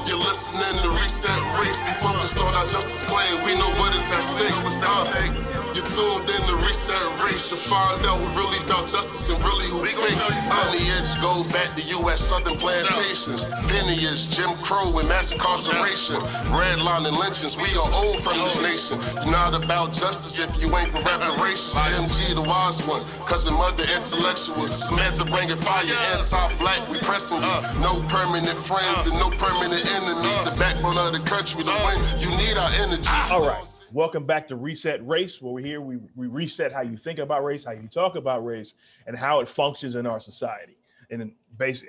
You're listening to Reset Race. We focused on our justice claim. We know what is at stake. You're tuned in to Reset Race. You'll find out who really about justice and really who fake. Lineage go back to U.S. Southern plantations. Lineage, Jim Crow and mass incarceration. Redline and lynchings. We are old from this nation. You're not about justice if you ain't for reparations. MG the wise one. Cousin mother intellectual. Samantha bringing fire. Anti-black, we pressing you. No permanent friends and no permanent enemies. The backbone of the country. To win, you need our energy. All right. Welcome back to Reset Race, where we're here. We reset how you think about race, how you talk about race, and how it functions in our society. And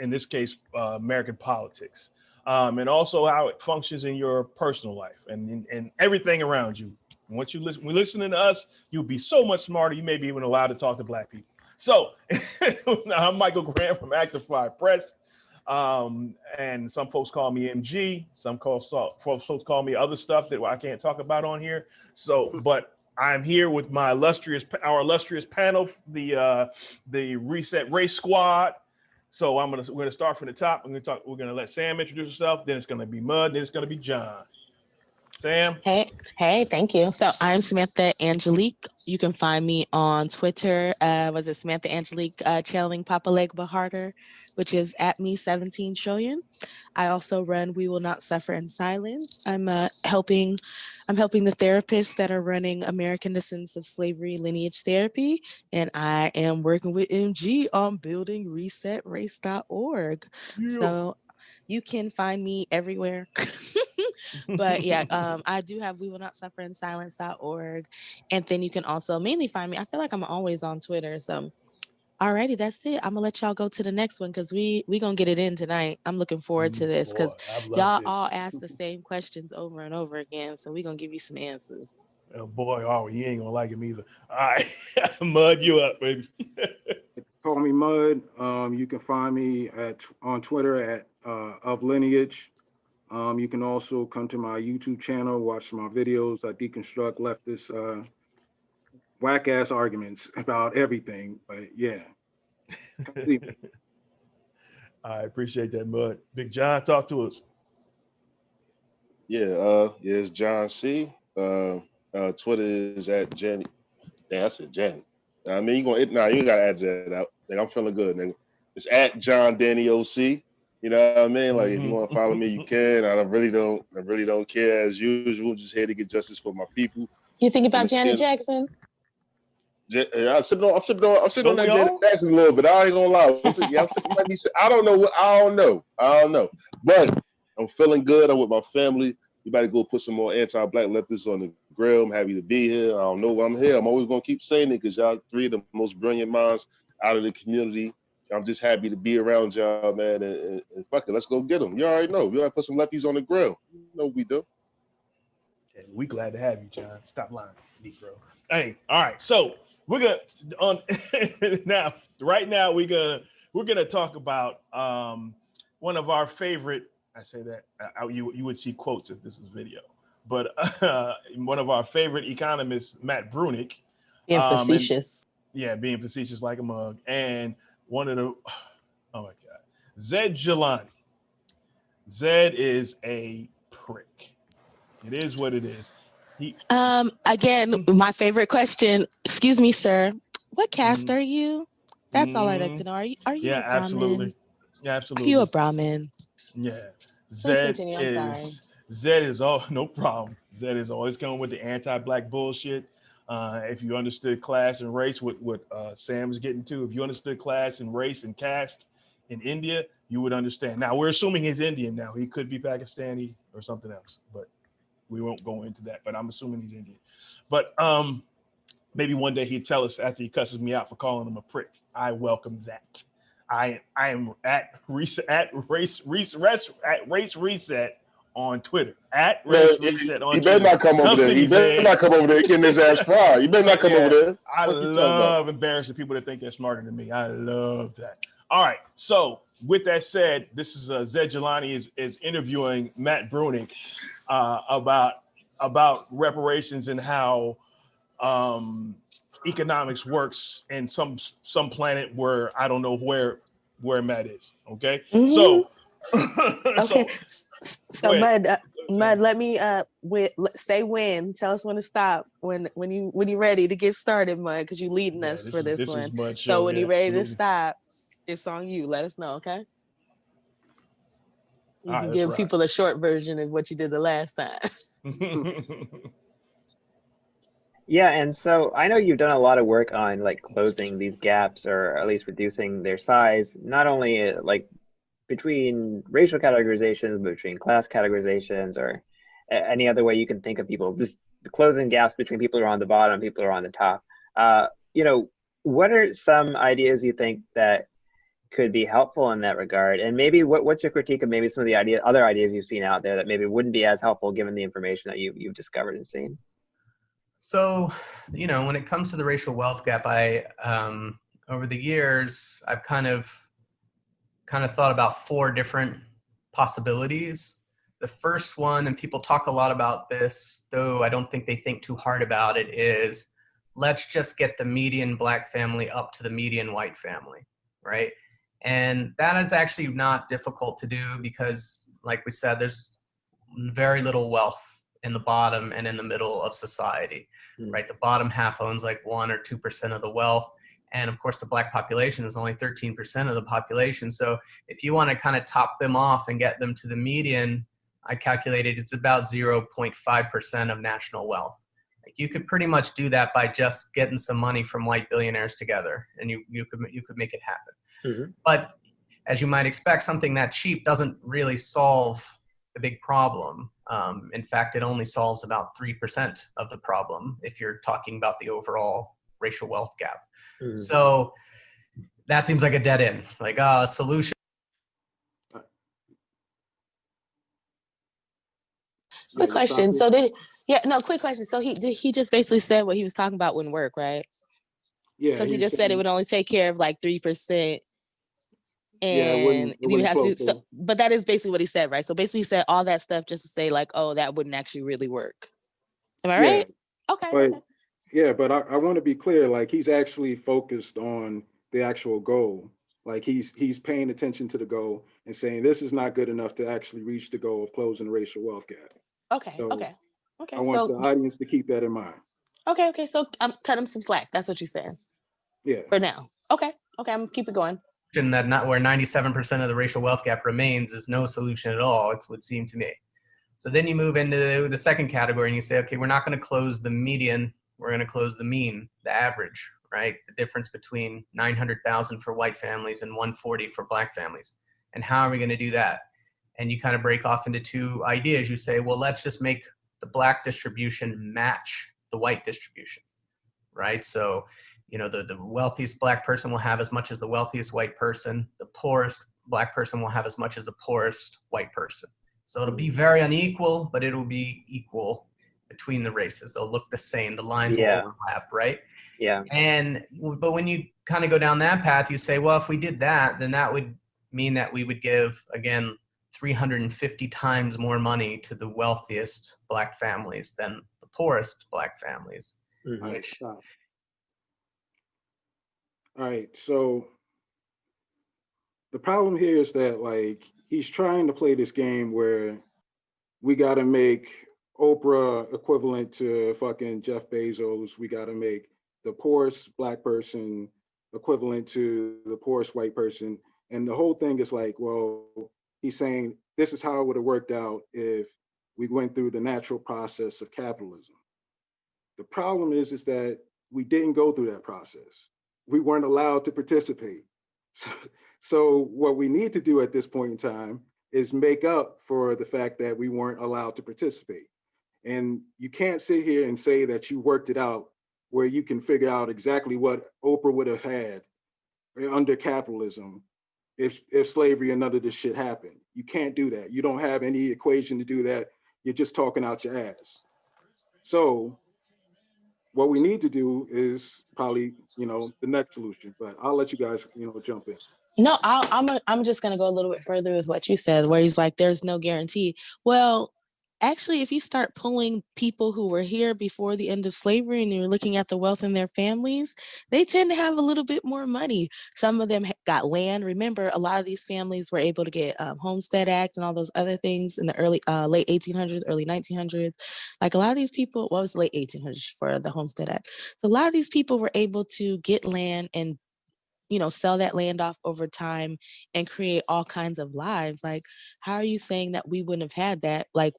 in this case, American politics, and also how it functions in your personal life and everything around you. And once you listening to us, you'll be so much smarter. You may be even allowed to talk to Black people. So I'm Michael Graham from Active Fire Press. And some folks call me MG. Some folks call me other stuff that I can't talk about on here. So, but I'm here with our illustrious panel, the Reset Race Squad. So we're gonna start from the top. We're gonna let Sam introduce herself. Then it's gonna be Mud. Then it's gonna be John. Sam. Hey, thank you. So I'm Samantha Angelique. You can find me on Twitter. Samantha Angelique channeling Papa Legba Harder, which is at me 17 trillion. I also run We Will Not Suffer in Silence. I'm helping the therapists that are running American Descendants of Slavery lineage therapy, and I am working with MG on building resetrace.org. Yeah. So you can find me everywhere. But yeah, I do have We Will Not Suffer in Silence.org. And then you can also mainly find me. I feel like I'm always on Twitter. So alrighty, that's it. I'm gonna let y'all go to the next one because we gonna get it in tonight. I'm looking forward to this because y'all all ask the same questions over and over again. So we're gonna give you some answers. Oh boy, you ain't gonna like him either. All right, Mud, you up, baby. Call me Mud. You can find me on Twitter at of Lineage. You can also come to my YouTube channel, watch my videos. I deconstruct leftist whack-ass arguments about everything. But yeah. I appreciate that, Mud. Big John, talk to us. Yeah, it's John C. Twitter is at Jenny. Damn, I said Jenny. I mean, you ain't gotta add that out. Like, I'm feeling good, nigga. It's at John Danny OC. You know what I mean? Like, if you want to follow me, you can. I really don't care as usual. Just here to get justice for my people. You think about Janet Jackson? I'm sitting on that Janet Jackson a little bit. I ain't gonna lie. I don't know. But I'm feeling good. I'm with my family. You better go put some more anti-black leftists on the grill. I'm happy to be here. I don't know why I'm here. I'm always gonna keep saying it because y'all three of the most brilliant minds out of the community. I'm just happy to be around y'all, man, and fuck it, let's go get them. You already know. We gotta put some lefties on the grill. You know what we do. Yeah, we glad to have you, John. Stop lying, Negro. Hey, all right. So we're gonna now. Right now, we're gonna talk about one of our favorite. I say that you would see quotes if this was video, but one of our favorite economists, Matt Bruenig, being facetious. Being facetious like a mug, and one of the, oh my God, Zaid Jilani. Zaid is a prick. It is what it is. Again, my favorite question. Excuse me, sir. What caste are you? That's all I'd like to know. Are you a Brahmin? Absolutely. Yeah, absolutely. Are you a Brahmin? Yeah. Please continue. I'm sorry. Zaid is no problem. Zaid is always coming with the anti-black bullshit. If you understood class and race, what Sam is getting to, if you understood class and race and caste in India, you would understand. Now, we're assuming he's Indian now. He could be Pakistani or something else, but we won't go into that. But I'm assuming he's Indian. But maybe one day he'd tell us after he cusses me out for calling him a prick. I welcome that. I am at race reset on Twitter. At race reset on Twitter. He better not come over there. He better not come over there getting his ass fried. You better not come over there. I love embarrassing people that think they're smarter than me. I love that. All right. So with that said, this is Zaid Jilani is interviewing Matt Breunig about reparations and how economics works in some planet where I don't know where Matt is. Okay. Mm-hmm. So okay. So Mud, let me say when. Tell us when to stop. When you ready to get started, Mud, because you leading us for this one. Mud's So show, when yeah, you're ready to absolutely. stop, it's on you. Let us know, okay? You All can right, give let's people a short version of what you did the last time. Yeah, and so I know you've done a lot of work on like closing these gaps or at least reducing their size, not only like between racial categorizations, but between class categorizations or any other way you can think of people, just closing gaps between people who are on the bottom and people who are on the top. You know, what are some ideas you think that could be helpful in that regard? And maybe what's your critique of maybe some of the other ideas you've seen out there that maybe wouldn't be as helpful given the information that you've discovered and seen? So, you know, when it comes to the racial wealth gap, I over the years, I've kind of thought about 4 different possibilities. The first one, and people talk a lot about this, though I don't think they think too hard about it, is let's just get the median Black family up to the median white family, right? And that is actually not difficult to do because, like we said, there's very little wealth in the bottom and in the middle of society, right? The bottom half owns like 1 or 2% of the wealth. And of course, the Black population is only 13% of the population. So if you want to kind of top them off and get them to the median, I calculated it's about 0.5% of national wealth. Like you could pretty much do that by just getting some money from white billionaires together, and you could make it happen. But as you might expect, something that cheap doesn't really solve the big problem. In fact, it only solves about 3% of the problem if you're talking about the overall racial wealth gap. So that seems like a dead end, like a solution. Quick question. Quick question. So he just basically said what he was talking about wouldn't work, right? Yeah. Because he just said it would only take care of like 3%. And it you would have flow to, but that is basically what he said, right? So basically he said all that stuff just to say like, oh, that wouldn't actually really work. Am I right? Okay. But I want to be clear, like he's actually focused on the actual goal. Like he's paying attention to the goal and saying this is not good enough to actually reach the goal of closing the racial wealth gap. Okay. I want the audience to keep that in mind. Okay. So I'm cut him some slack. That's what you're saying. Yeah. For now. Okay. I'm gonna keep it going. That not where 97% of the racial wealth gap remains is no solution at all, it would seem to me. So then you move into the second category and you say, okay, we're not going to close the median, we're going to close the mean, the average, right? The difference between 900,000 for white families and 140 for Black families. And how are we going to do that? And you kind of break off into 2 ideas. You say, well, let's just make the Black distribution match the white distribution, right? So, you know, the wealthiest Black person will have as much as the wealthiest white person. The poorest Black person will have as much as the poorest white person. So it'll be very unequal, but it'll be equal between the races. They'll look the same. The lines will overlap, right? Yeah. But when you kind of go down that path, you say, well, if we did that, then that would mean that we would give, again, 350 times more money to the wealthiest Black families than the poorest Black families. All right, so the problem here is that like he's trying to play this game where we got to make Oprah equivalent to fucking Jeff Bezos. We got to make the poorest Black person equivalent to the poorest white person. And the whole thing is like, well, he's saying this is how it would have worked out if we went through the natural process of capitalism. The problem is that we didn't go through that process. We weren't allowed to participate. So what we need to do at this point in time is make up for the fact that we weren't allowed to participate. And you can't sit here and say that you worked it out where you can figure out exactly what Oprah would have had under capitalism if slavery and none of this shit happened. You can't do that. You don't have any equation to do that. You're just talking out your ass. So what we need to do is probably, the next solution, but I'll let you guys, jump in. No, I'm just gonna go a little bit further with what you said, where he's like, "There's no guarantee." Well, Actually, if you start pulling people who were here before the end of slavery and you're looking at the wealth in their families, they tend to have a little bit more money. Some of them got land. Remember, a lot of these families were able to get Homestead Act and all those other things in the late 1800s, early 1900s. Like a lot of these people, well, it was late 1800s for the Homestead Act. So a lot of these people were able to get land and sell that land off over time and create all kinds of lives. Like, how are you saying that we wouldn't have had that? Like,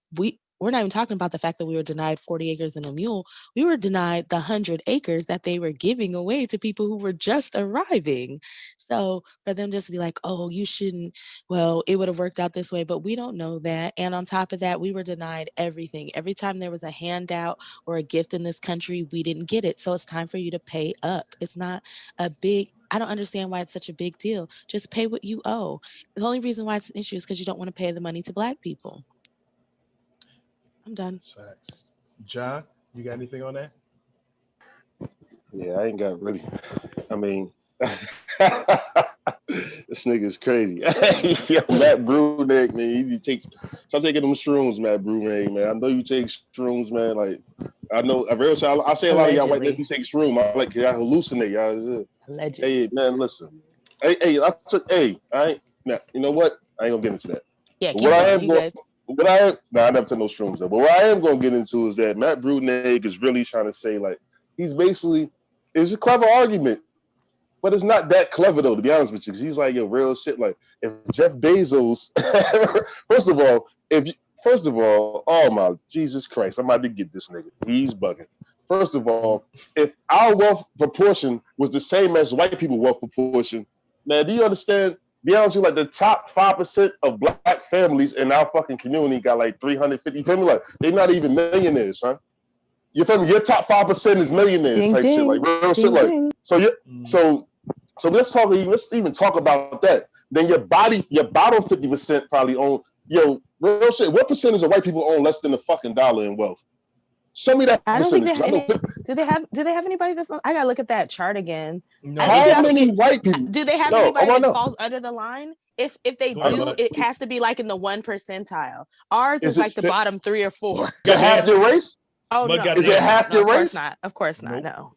we're not even talking about the fact that we were denied 40 acres and a mule. We were denied the 100 acres that they were giving away to people who were just arriving. So for them just to be like, oh, you shouldn't, well, it would have worked out this way, but we don't know that. And on top of that, we were denied everything. Every time there was a handout or a gift in this country, we didn't get it. So it's time for you to pay up. It's not a big, I don't understand why it's such a big deal. Just pay what you owe. The only reason why it's an issue is because you don't want to pay the money to Black people. I'm done. Facts. John, you got anything on that? Yeah, I ain't got really. I mean, this nigga is crazy. Yo, Matt Bruenig, man, stop taking them shrooms, Matt Bruenig, man. I know you take shrooms, man. Like, I know, I say a lot of y'all white niggas take shrooms. I like y'all hallucinate, y'all. Allegedly. Hey, man, listen. Hey, I ain't. Now, you know what? I ain't gonna get into that. Yeah, But what I am going. I never took no shrooms though. But what I am gonna get into is that Matt Bruenig is really trying to say, like, it's a clever argument, but it's not that clever though, to be honest with you. Because he's like, yo, real shit. Like, if Jeff Bezos, first of all, oh my Jesus Christ, I'm about to get this nigga. He's bugging. First of all, if our wealth proportion was the same as white people wealth proportion, man, do you understand? Be honest with you, like the top 5% of Black families in our fucking community got like 350. You feel me? Like, they're not even millionaires, son. You feel me? Your top 5% is millionaires Ding, type ding, shit, like real ding, shit. Like, ding. so let's even talk about that. Then your bottom 50% probably own, real shit. What percentage of white people own less than $1 in wealth? Show me that I don't think percentage. they have any. Do they have anybody that's? I gotta look at that chart again. No. How many white people? Do they have anybody that falls under the line? If they do, it has to be like in the 1 percentile. Ours is like the bottom 3 or 4. Is it half your race? Oh no! Is it half your race? Of course not. No.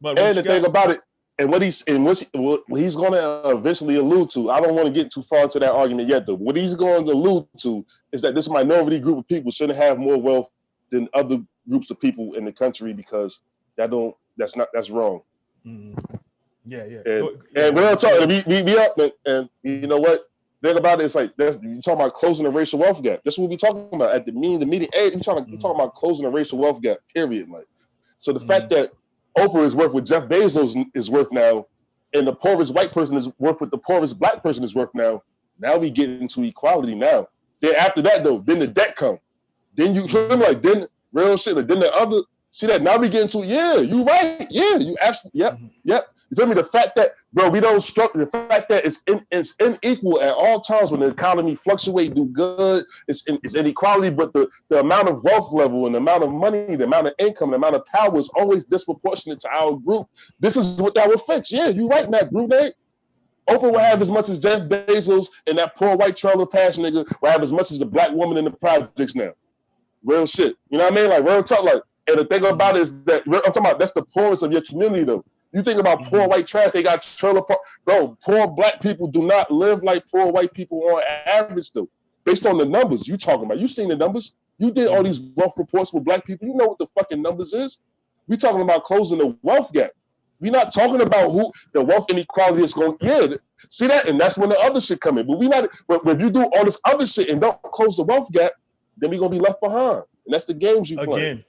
But and the thing about it, and what he's going to eventually allude to, I don't want to get too far into that argument yet, though. What he's going to allude to is that this minority group of people shouldn't have more wealth than other groups of people in the country because that's wrong. Mm-hmm. Yeah. And we're talking, we up, and you know what? The thing about it is like you're talking about closing the racial wealth gap. That's what we're talking about at the meeting. Hey, you're talking about closing the racial wealth gap. Period. Like, so the fact that Oprah is worth what Jeff Bezos is worth now, and the poorest white person is worth what the poorest Black person is worth now. Now we get into equality. Now, then after that though, then the debt come. Then you feel like then real shit. Like, then the other see that now we get into you right. Yeah, you absolutely yep. You feel me? The fact that, bro, we don't struggle. The fact that it's unequal at all times when the economy fluctuates, do good. It's inequality, but the amount of wealth level and the amount of money, the amount of income, the amount of power is always disproportionate to our group. This is what that will fix. Yeah, you're right, Matt Breunig. Oprah will have as much as Jeff Bezos, and that poor white trailer pass nigga will have as much as the Black woman in the projects now. Real shit. You know what I mean? Like real talk. Like, and the thing about it is that I'm talking about that's the poorest of your community though. You think about poor white trash, they got trailer park. Bro, poor Black people do not live like poor white people on average though. Based on the numbers you talking about. You seen the numbers. You did all these wealth reports with Black people. You know what the fucking numbers is. We talking about closing the wealth gap. We're not talking about who the wealth inequality is going. Yeah, see that? And that's when the other shit come in. But if you do all this other shit and don't close the wealth gap, then we're gonna be left behind. And that's the games you play.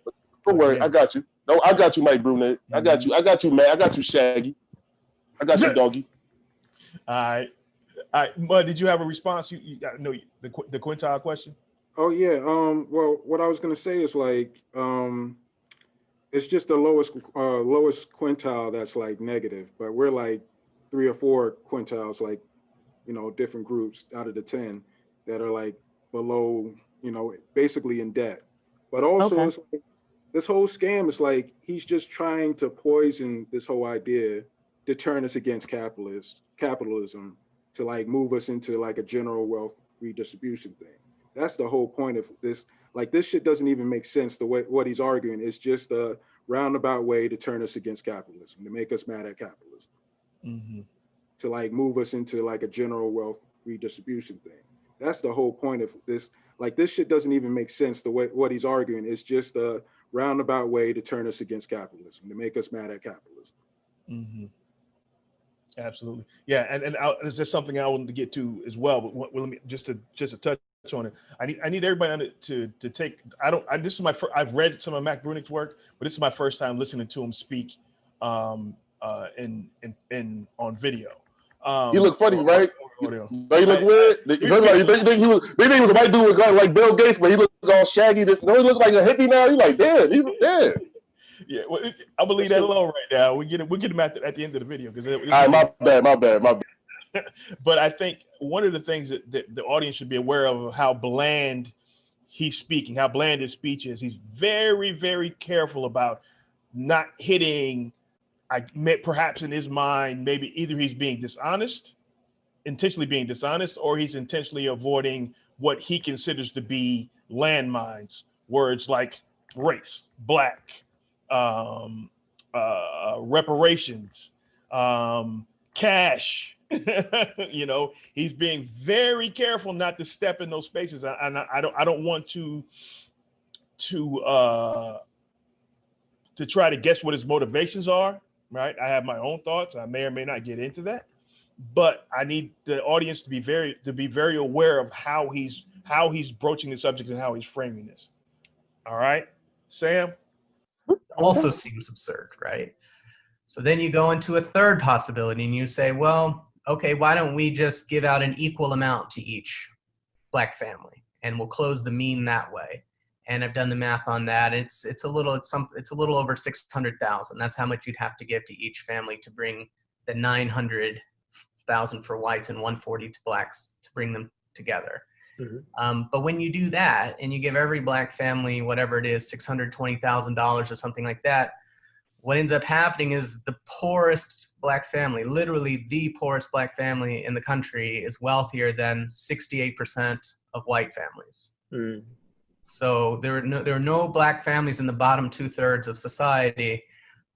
Don't worry, I got you. No, I got you, Mike Breunig. I got you. I got you, Matt. I got you, Shaggy. I got you, Doggy. All right. Bud, did you have a response? You know the quintile question? Oh yeah. Well, what I was gonna say is like, it's just the lowest quintile that's like negative, but we're like 3 or 4 quintiles, like, different groups out of the 10 that are like below, basically in debt. But also, it's like, this whole scam is like he's just trying to poison this whole idea to turn us against capitalism, to like move us into like a general wealth redistribution thing. That's the whole point of this. Like, this shit doesn't even make sense. The way what he's arguing is just a roundabout way to turn us against capitalism, to make us mad at capitalism, to like move us into like a general wealth redistribution thing. That's the whole point of this. Like, this shit doesn't even make sense. The way what he's arguing is just a roundabout way to turn us against capitalism, to make us mad at capitalism. Absolutely, yeah, and this is something I wanted to get to as well. But let me just to touch on it. I need everybody to take. This is my first. I've read some of Matt Bruenig's work, but this is my first time listening to him speak, in on video. He look funny, right? Audio. But he look weird. They think he was a white dude like Bill Gates, but he look all shaggy. No, he look like a hippie now. You like, damn, damn. Yeah, well, I'm gonna leave that alone right now. We'll get him at the end of the video because. All right, my bad. But I think one of the things that the audience should be aware of how bland he's speaking, how bland his speech is. He's very, very careful about not hitting. Perhaps in his mind, maybe either he's being dishonest, intentionally being dishonest, or he's intentionally avoiding what he considers to be landmines. Words like race, black, reparations, cash. You know, he's being very careful not to step in those spaces. I don't want to try to guess what his motivations are. Right, I have my own thoughts. I may or may not get into that, but I need the audience to be very aware of how he's broaching the subject and how he's framing this. All right, Sam. Also seems absurd, right? So then you go into a third possibility and you say, well, okay, why don't we just give out an equal amount to each black family and we'll close the mean that way. And I've done the math on that. It's a little over 600,000. That's how much you'd have to give to each family to bring the 900,000 for whites and 140 to blacks to bring them together. But when you do that and you give every black family, whatever it is, $620,000 or something like that, what ends up happening is the poorest black family, literally the poorest black family in the country, is wealthier than 68% of white families. So there are no black families in the bottom 2/3 of society.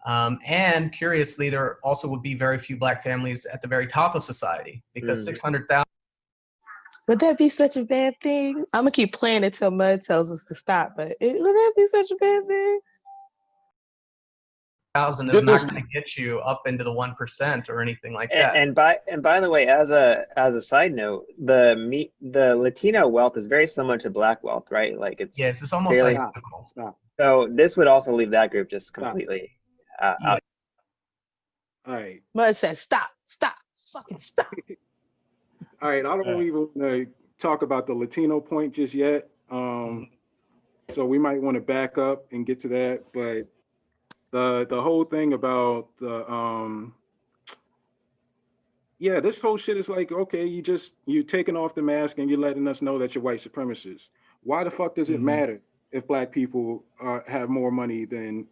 And curiously, there also would be very few black families at the very top of society because 600,000. Would that be such a bad thing? I'm gonna keep playing it till Mud tells us to stop, but would that be such a bad thing? Thousand is not going to get you up into the 1% or anything like that. And by the way, as a side note, the Latino wealth is very similar to black wealth, right? Like it's almost like Stop. So this would also leave that group just completely out. All right. Mud says stop, fucking stop. All right, I don't even want to talk about the Latino point just yet. So we might want to back up and get to that, but the whole thing about the this whole shit is like, okay, you taking off the mask and you're letting us know that you're white supremacists. Why the fuck does it matter if black people have more money than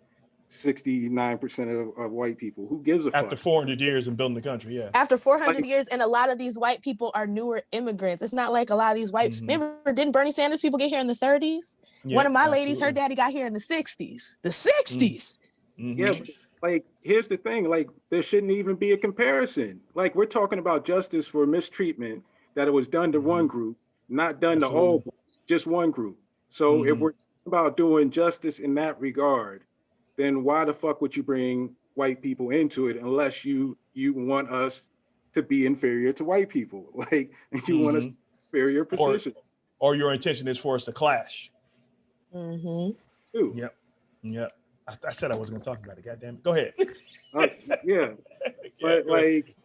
69% of white people? Who gives a fuck? After 400 years in building the country, yeah. After 400 years, and a lot of these white people are newer immigrants. It's not like a lot of these white. Remember, didn't Bernie Sanders people get here in the 30s? Yeah, one of my ladies, her daddy got here in the 60s. The 60s. Yeah, but, like, here's the thing, like, there shouldn't even be a comparison. Like, we're talking about justice for mistreatment, that it was done to one group, not done to all groups, just one group. So if we're talking about doing justice in that regard, then why the fuck would you bring white people into it unless you want us to be inferior to white people? Like, you want us inferior position. Or your intention is for us to clash. Too. Yep. I said I wasn't gonna talk about it. Goddamn it. Go ahead. Yeah. But like,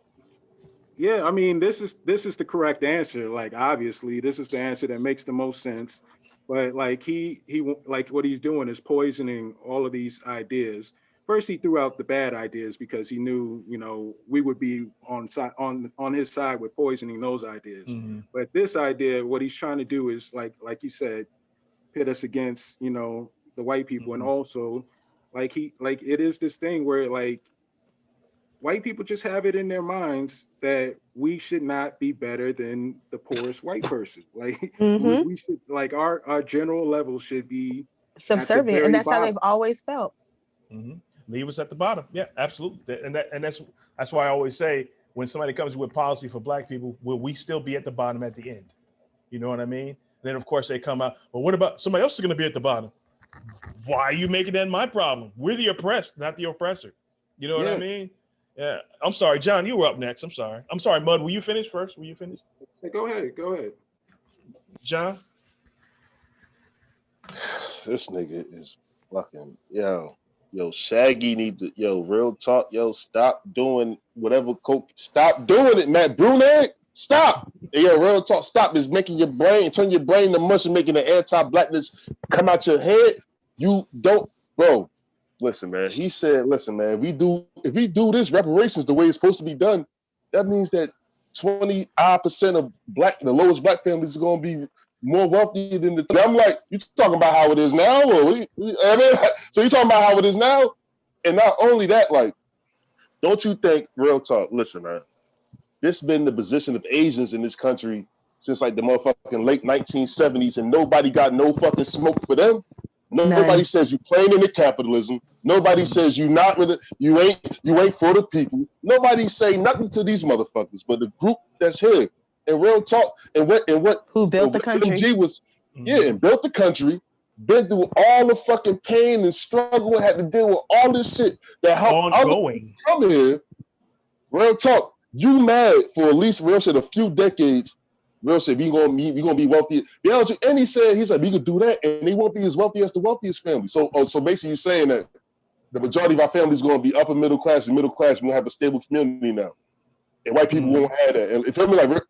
yeah, I mean, this is the correct answer. Like, obviously, this is the answer that makes the most sense. But like, he like, what he's doing is poisoning all of these ideas. First, he threw out the bad ideas because he knew, we would be on his side with poisoning those ideas. But this idea, what he's trying to do is like you said, pit us against, the white people, and also, it is this thing where, like, white people just have it in their minds that we should not be better than the poorest white person. Like Mm-hmm. we should, like our general level should be at the Subservient, and very that's how bottom. they've always felt. Mm-hmm. Leave us at the bottom. Yeah, absolutely. And that's why I always say when somebody comes with policy for black people, will we still be at the bottom at the end? You know what I mean? And then of course they come out, well, what about somebody else is going to be at the bottom? Why are you making that my problem? We're the oppressed, not the oppressor. You know what I mean? Yeah. I'm sorry, John, you were up next. I'm sorry, Mud. Will you finish first? Will you finish? Hey, go ahead. John? This nigga is fucking yo. Shaggy need to real talk. Stop doing whatever coke. Stop doing it, Matt Bruenig. Stop. Real talk. Stop is making your brain turn your brain to mush and making the anti-blackness come out your head. You don't, bro. Listen, man. He said, listen, man. If we do this reparations the way it's supposed to be done, that means that 20% of the lowest black families are gonna be more wealthy than the. I'm like, you talking about how it is now, or so you talking about how it is now, and not only that, like, don't you think? Real talk. Listen, man. This been the position of Asians in this country since like the motherfucking late 1970s, and nobody got no fucking smoke for them. Nobody says you playing into capitalism. Nobody says you not with it. You ain't for the people. Nobody say nothing to these motherfuckers. But the group that's here and real talk and what who built the country MG was, and built the country. Been through all the fucking pain and struggle and had to deal with all this shit that helped ongoing come here. Real talk. You mad for at least real shit a few decades. Real shit, we gonna be wealthy. And he said we could do that, and they won't be as wealthy as the wealthiest family. So basically, you're saying that the majority of our family is gonna be upper middle class, and middle class. We're gonna have a stable community now, and white people won't have that. And if I'm like,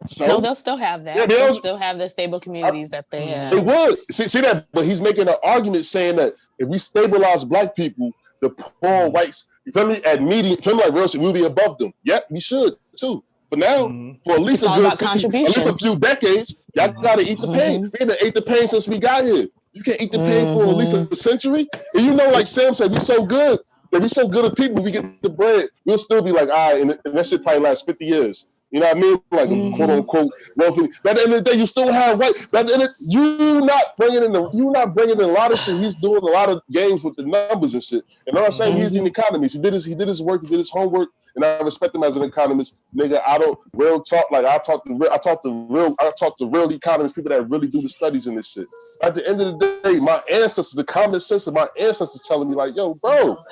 so no, they'll still have that. They'll still have the stable communities that they have. They would see that, but he's making an argument saying that if we stabilize black people, the poor whites. You feel me? At median, feel me like real shit, we'll be above them. Yep, we should too. But now, for at least at least a few decades, y'all gotta eat the pain. We done ate the pain since we got here. You can't eat the pain for at least a century. And you know, like Sam said, we so good that we so good at people. We get the bread, we'll still be like, all right, and that shit probably lasts 50 years. You know what I mean? Like quote unquote. Well, by the end of the day, you still have white. By the end of you not bringing in a lot of shit. He's doing a lot of games with the numbers and shit. And I'm not saying he's an economist. He did his work. He did his homework. And I respect him as an economist, nigga. I don't real talk like I talk to real economists, people that really do the studies in this shit. At the end of the day, my ancestors, the common sense of my ancestors, telling me like, yo, bro,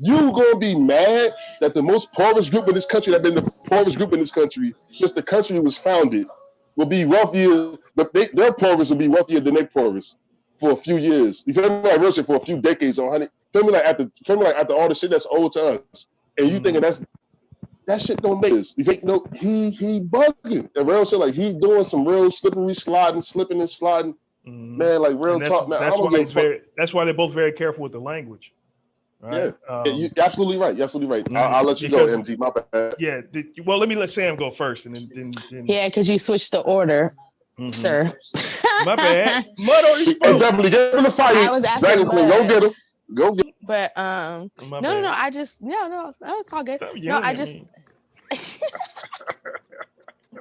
you gonna be mad that the most poorest group in this country, that been the poorest group in this country since the country was founded, will be wealthier. But their poorest will be wealthier than their poorest for a few years. You feel me? Like real shit for a few decades or honey. Feel me like after all the shit that's old to us. And you thinking that shit don't make us. You think he bugging. And real shit, like he's doing some real slippery slipping and sliding. Man, like real talk, man. That's why they're both very careful with the language. Right? Yeah, you're absolutely right. You're absolutely right. I'll let you go, MG. My bad. Yeah. Well, let me let Sam go first, and then yeah, because you switched the order, sir. My bad. Mud already spoke. Hey, definitely get him the fight. I was after Mud. Go get him. Go get him. But no, it's all good. No, I just.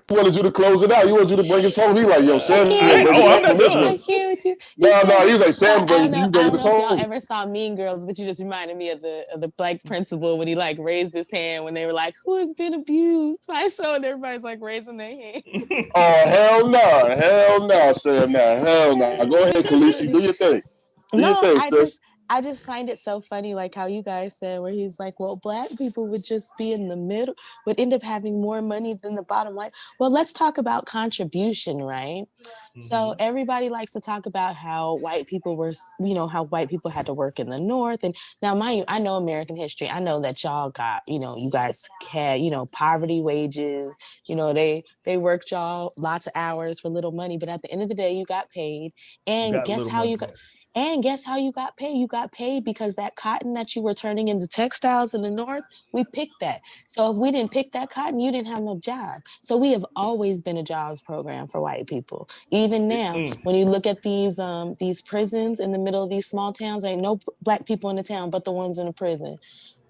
He wanted you to close it out. He wanted you to bring us home. He like, yo, Sam. I'm not done. No, he was like, Sam, bring us home. Y'all ever saw Mean Girls, but you just reminded me of the black principal when he like raised his hand when they were like, who has been abused by so, and everybody's like raising their hand. Oh, hell no, Sam, hell no. Go ahead, Khaleesi, do your thing. I just find it so funny, like how you guys said, where he's like, well, black people would just be in the middle, would end up having more money than the bottom line. Well, let's talk about contribution, right? So everybody likes to talk about how white people were, how white people had to work in the North. And now, mind you, I know American history. I know that y'all got, you guys had, poverty wages, they worked y'all lots of hours for little money. But at the end of the day, you got paid. And guess how you got... And guess how you got paid? You got paid because that cotton that you were turning into textiles in the North, we picked that. So if we didn't pick that cotton, you didn't have no job. So we have always been a jobs program for white people. Even now, when you look at these prisons in the middle of these small towns, ain't no black people in the town but the ones in the prison.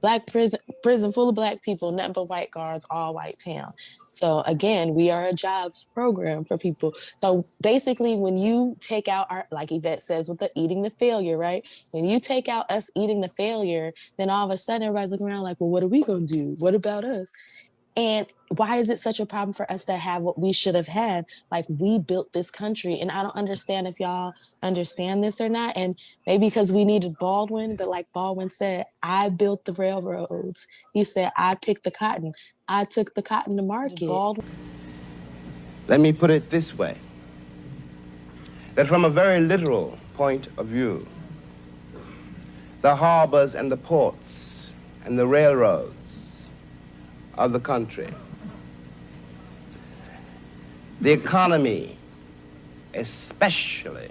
Black prison full of black people, nothing but white guards, all white town. So again, we are a jobs program for people. So basically, when you take out our, like Yvette says, with the eating the failure, right? When you take out us eating the failure, then all of a sudden everybody's looking around like, well, what are we gonna do? What about us? And why is it such a problem for us to have what we should have had? Like, we built this country, and I don't understand if y'all understand this or not. And maybe because we needed Baldwin, but like Baldwin said, I built the railroads. He said, I picked the cotton. I took the cotton to market. Baldwin. Let me put it this way, that from a very literal point of view, the harbors and the ports and the railroads of the country, the economy, especially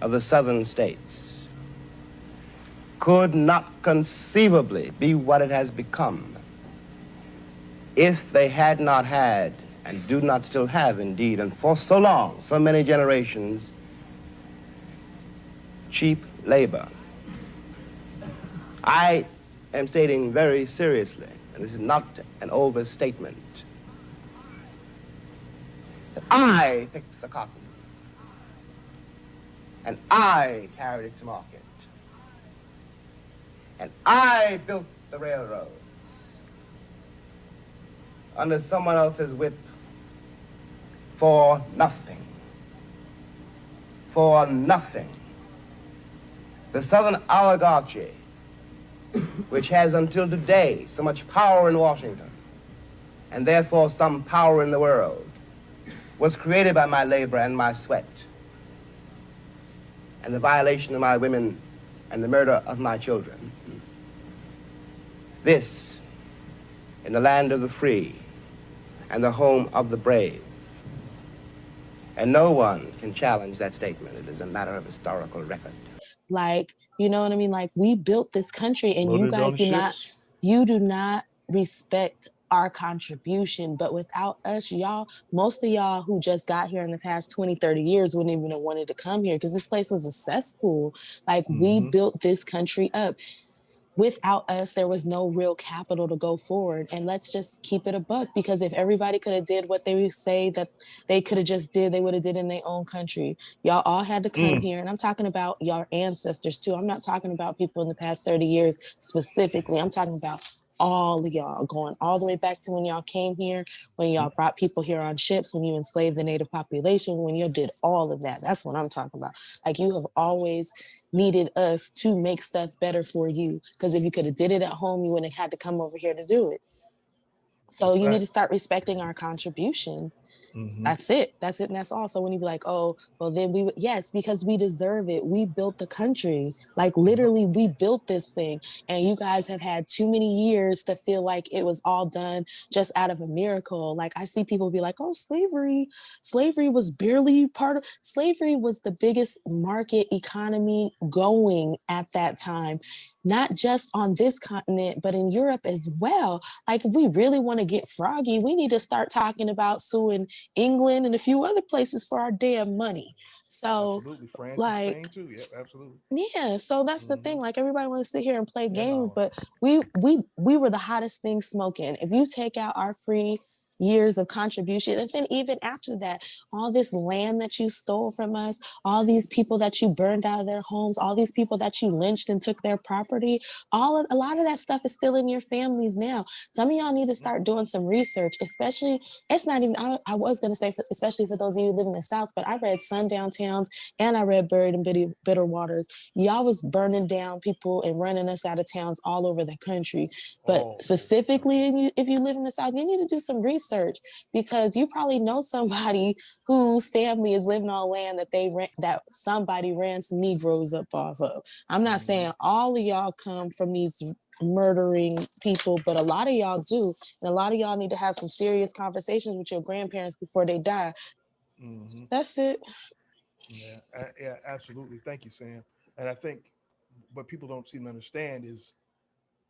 of the southern states, could not conceivably be what it has become if they had not had, and do not still have indeed, and for so long, so many generations, cheap labor. I am stating very seriously, and this is not an overstatement, that I picked the cotton, and I carried it to market, and I built the railroads under someone else's whip for nothing. For nothing. The Southern oligarchy, which has until today so much power in Washington, and therefore some power in the world, was created by my labor and my sweat, and the violation of my women and the murder of my children. This, in the land of the free and the home of the brave. And no one can challenge that statement. It is a matter of historical record. Like, you know what I mean? Like, we built this country, and you guys do not respect our contribution. But without us, y'all, most of y'all who just got here in the past 20, 30 years wouldn't even have wanted to come here because this place was a cesspool. Like, we built this country up. Without us, there was no real capital to go forward. And let's just keep it a buck, because if everybody could have did what they say that they could have just did, they would have did in their own country. Y'all all had to come here. And I'm talking about your ancestors too. I'm not talking about people in the past 30 years specifically. I'm talking about all of y'all, going all the way back to when y'all came here, when y'all brought people here on ships, when you enslaved the native population, when you did all of that. That's what I'm talking about. Like, you have always needed us to make stuff better for you, because if you could have did it at home, you wouldn't have had to come over here to do it. So you need to start respecting our contribution. That's it. That's it. And that's all. So when you be like, oh, well, then we would, yes, because we deserve it. We built the country. Like, literally, we built this thing. And you guys have had too many years to feel like it was all done just out of a miracle. Like, I see people be like, oh, slavery was barely slavery was the biggest market economy going at that time. Not just on this continent, but in Europe as well. Like, if we really want to get froggy, we need to start talking about suing England and a few other places for our damn money. So, absolutely, France, like, and Spain too. Yep, absolutely. Yeah, so that's the thing. Like, everybody wants to sit here and play games, but we were the hottest thing smoking. If you take out our free years of contribution, and then even after that, all this land that you stole from us, all these people that you burned out of their homes, all these people that you lynched and took their property, a lot of that stuff is still in your families now. Some of y'all need to start doing some research, especially, it's not even, I was going to say, especially for those of you who live in the South, but I read Sundown Towns and I read Buried in Bitter Waters. Y'all was burning down people and running us out of towns all over the country. But specifically, if you live in the South, you need to do some research, because you probably know somebody whose family is living on land that somebody ran some Negroes up off of. I'm not saying all of y'all come from these murdering people, but a lot of y'all do. And a lot of y'all need to have some serious conversations with your grandparents before they die. That's it. Yeah, absolutely. Thank you, Sam. And I think what people don't seem to understand is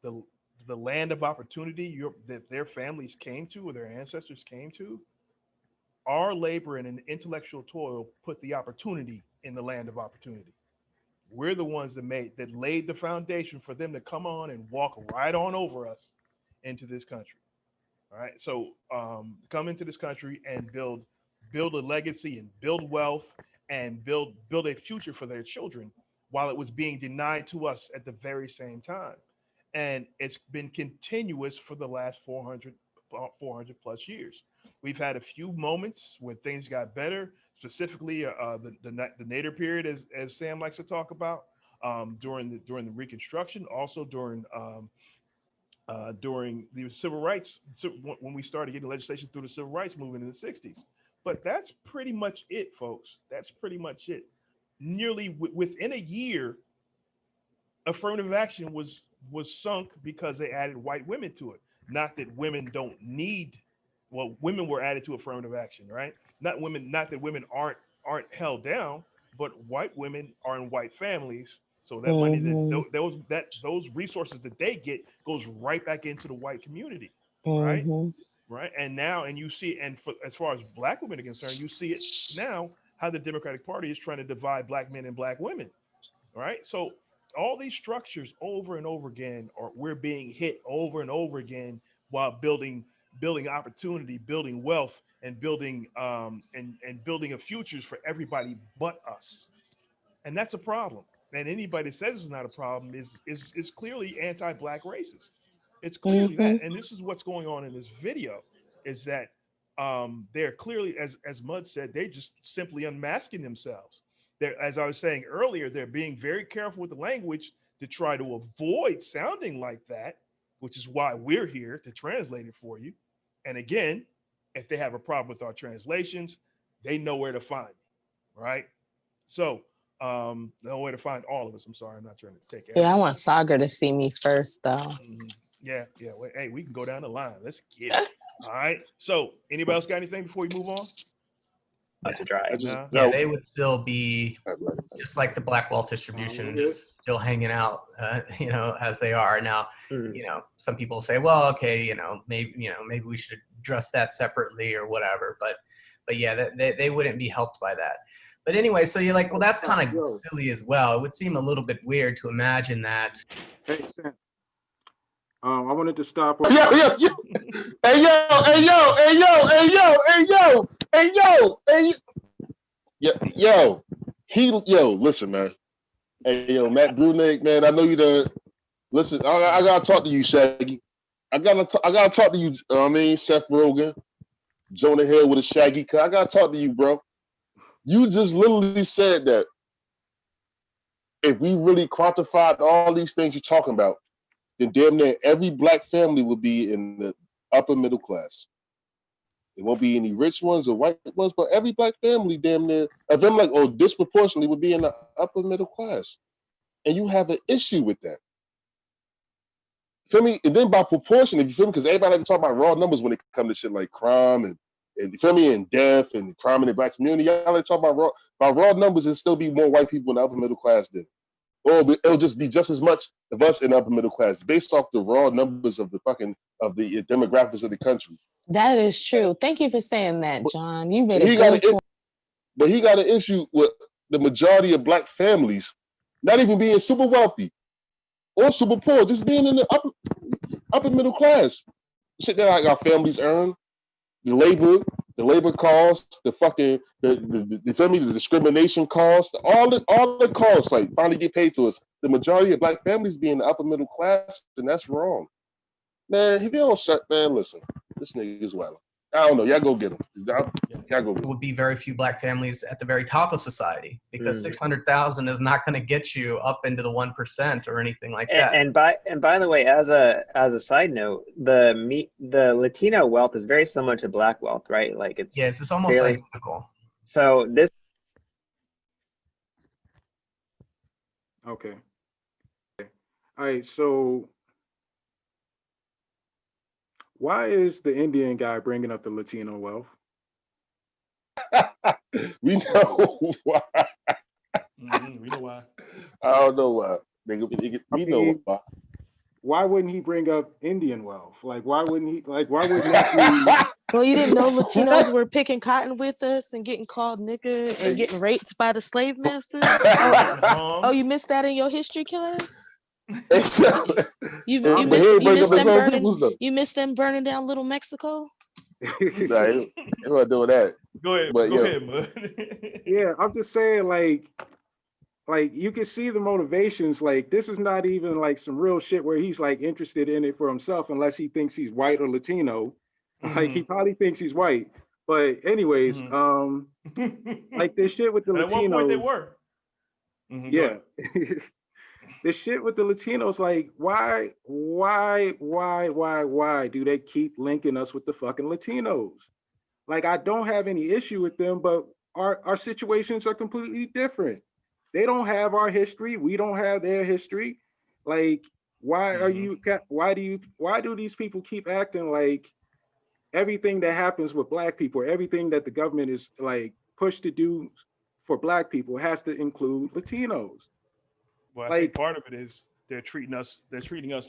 the the land of opportunity that their families came to, or their ancestors came to. Our labor and an intellectual toil put the opportunity in the land of opportunity. We're the ones that laid the foundation for them to come on and walk right on over us into this country. All right. So come into this country and build a legacy and build wealth and build a future for their children while it was being denied to us at the very same time. And it's been continuous for the last 400 plus years. We've had a few moments when things got better, specifically the Nader period, as Sam likes to talk about, during the Reconstruction, also during the civil rights, so when we started getting legislation through the civil rights movement in the 60s. But that's pretty much it, folks. That's pretty much it. Nearly within a year, affirmative action was sunk because they added white women to it. Not that women don't need, well, women were added to affirmative action, right? Not that women aren't held down, but white women are in white families. So that money Mm-hmm. those resources that they get goes right back into the white community, right? Mm-hmm. Right. And you see, as far as black women are concerned, you see it now how the Democratic Party is trying to divide black men and black women. Right. So all these structures over and over again, or we're being hit over and over again while building opportunity, building wealth, and building building a futures for everybody but us. And that's a problem. And anybody that says it's not a problem is clearly anti-black racist. It's clearly Mm-hmm. that. And this is what's going on in this video, is that they're clearly, as Mud said, they just simply unmasking themselves. They're, as I was saying earlier, they're being very careful with the language to try to avoid sounding like that, which is why we're here to translate it for you. And again, if they have a problem with our translations, they know where to find me, right? So, no way to find all of us. I'm sorry, I'm not trying to take Yeah, I everybody. want Sagar to see me first, though. Mhm. Yeah, yeah. Wait, hey, we can go down the line. Let's get it. All right. So, anybody else got anything before we move on? To try. I just Nah. Yeah, no. they would still be just like the black wealth distribution, we're good. just still hanging out, as they are now. Mm. Some people say, well, okay, maybe we should address that separately or whatever. But yeah, they wouldn't be helped by that. But anyway, so you're like, well, that's kind of Yo. silly as well. It would seem a little bit weird to imagine that. Hey, Sam. I wanted to stop. Yo, yo, yo. Hey, yo, hey, yo, hey, yo, hey, yo, hey, yo, hey, yo, hey, yo. Listen, man. Hey, yo, Matt Bruenig, man, I know you done. Listen, I gotta talk to you, Shaggy. I gotta talk to you. Seth Rogen, Jonah Hill with a Shaggy cut. I gotta talk to you, bro. You just literally said that if we really quantified all these things you're talking about, then damn near every black family would be in the upper middle class. There won't be any rich ones or white ones, but every black family damn near, of them like, or disproportionately would be in the upper middle class. And you have an issue with that. Feel me? And then by proportion, if you feel me, because everybody like to talk about raw numbers when it comes to shit like crime and you feel me, and death and crime in the black community. Y'all like to talk about raw numbers, and still be more white people in the upper middle class than. Or it'll just be just as much of us in the upper middle class, based off the raw numbers of the demographics of the country. That is true. Thank you for saying that, John. You made But a good point. But he got an issue with the majority of black families not even being super wealthy or super poor, just being in the upper middle class. Shit that like our families earn, the labor costs, the fucking the discrimination costs, all the costs like finally get paid to us. The majority of black families being the upper middle class, and that's wrong. Man, if you don't shut, man, listen, this nigga's wild. I don't know. Y'all go get him. Y'all go get There him. would be very few black families at the very top of society, because 600,000 is not going to get you up into the 1% or anything like that. And by the way, as a side note, the Latino wealth is very similar to black wealth, right? Like it's almost identical. So this. Okay. All right. So why is the Indian guy bringing up the Latino wealth? We know why. We know why. I don't know why. Nigga, we know why. why wouldn't he bring up Indian wealth? Like, why wouldn't that be? Well, you didn't know Latinos were picking cotton with us and getting called nigger and getting raped by the slave masters? Oh, you missed that in your history class? You missed them burning down Little Mexico? Nah, he wasn't doing that. Go ahead, But, go ahead, Mud. Yeah, I'm just saying, like you can see the motivations. Like, this is not even like some real shit where he's like interested in it for himself, unless he thinks he's white or Latino. Like, he probably thinks he's white. But anyways, like this shit with the Latinos. At one point they were. Yeah. The shit with the Latinos, like, why do they keep linking us with the fucking Latinos? Like, I don't have any issue with them, but our situations are completely different. They don't have our history. We don't have their history. Like, why do these people keep acting like everything that happens with Black people, everything that the government is like pushed to do for Black people has to include Latinos? Well, I think part of it is they're treating us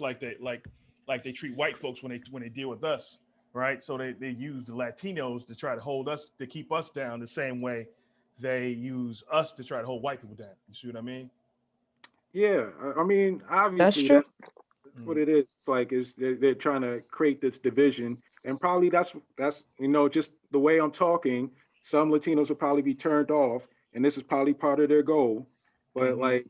like they treat white folks when they deal with us, right? So they use the Latinos to try to hold us, to keep us down the same way they use us to try to hold white people down. You see what I mean? Yeah, I mean, obviously that's what it is. It's like they're trying to create this division, and probably that's just the way I'm talking. Some Latinos will probably be turned off, and this is probably part of their goal. But we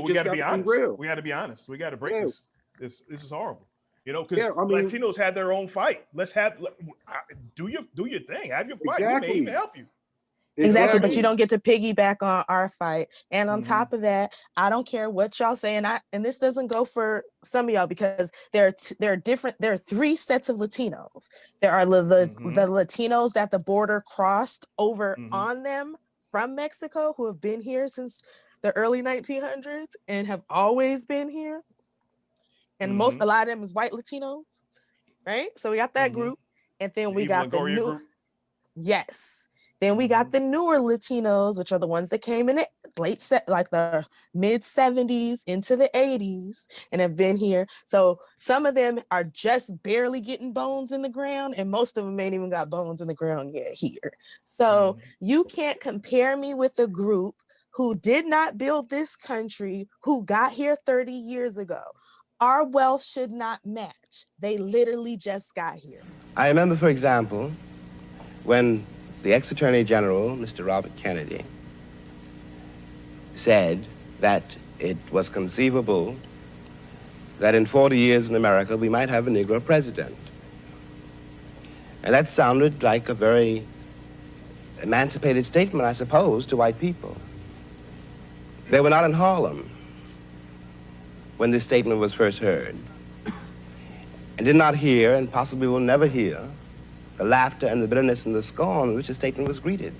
just got to be honest. Real. We got to be honest. We got to break this. This is horrible. Because Latinos had their own fight. Do your thing. Have your fight. Exactly. We may even help you. Exactly, but you don't get to piggyback on our fight. And on top of that, I don't care what y'all say, and this doesn't go for some of y'all, because there are three sets of Latinos. There are the Latinos that the border crossed over on them from Mexico, who have been here since the early 1900s and have always been here. And a lot of them is white Latinos, right? So we got that group, and then we got the new group. Yes. Then we got the newer Latinos, which are the ones that came in the the mid 70s into the 80s and have been here. So some of them are just barely getting bones in the ground, and most of them ain't even got bones in the ground yet here. So you can't compare me with a group who did not build this country, who got here 30 years ago. Our wealth should not match. They literally just got here. I remember, for example, when the ex-Attorney General, Mr. Robert Kennedy, said that it was conceivable that in 40 years in America we might have a Negro president. And that sounded like a very emancipated statement, I suppose, to white people. They were not in Harlem when this statement was first heard, and did not hear, and possibly will never hear, the laughter and the bitterness and the scorn with which the statement was greeted.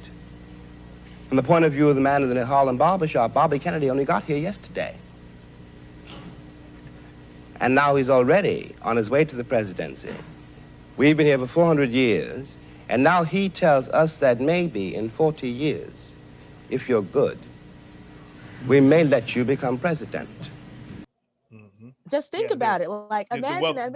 From the point of view of the man in the Harlem barbershop, Bobby Kennedy only got here yesterday. And now he's already on his way to the presidency. We've been here for 400 years, and now he tells us that maybe in 40 years, if you're good, we may let you become president. Just think about it. Like, imagine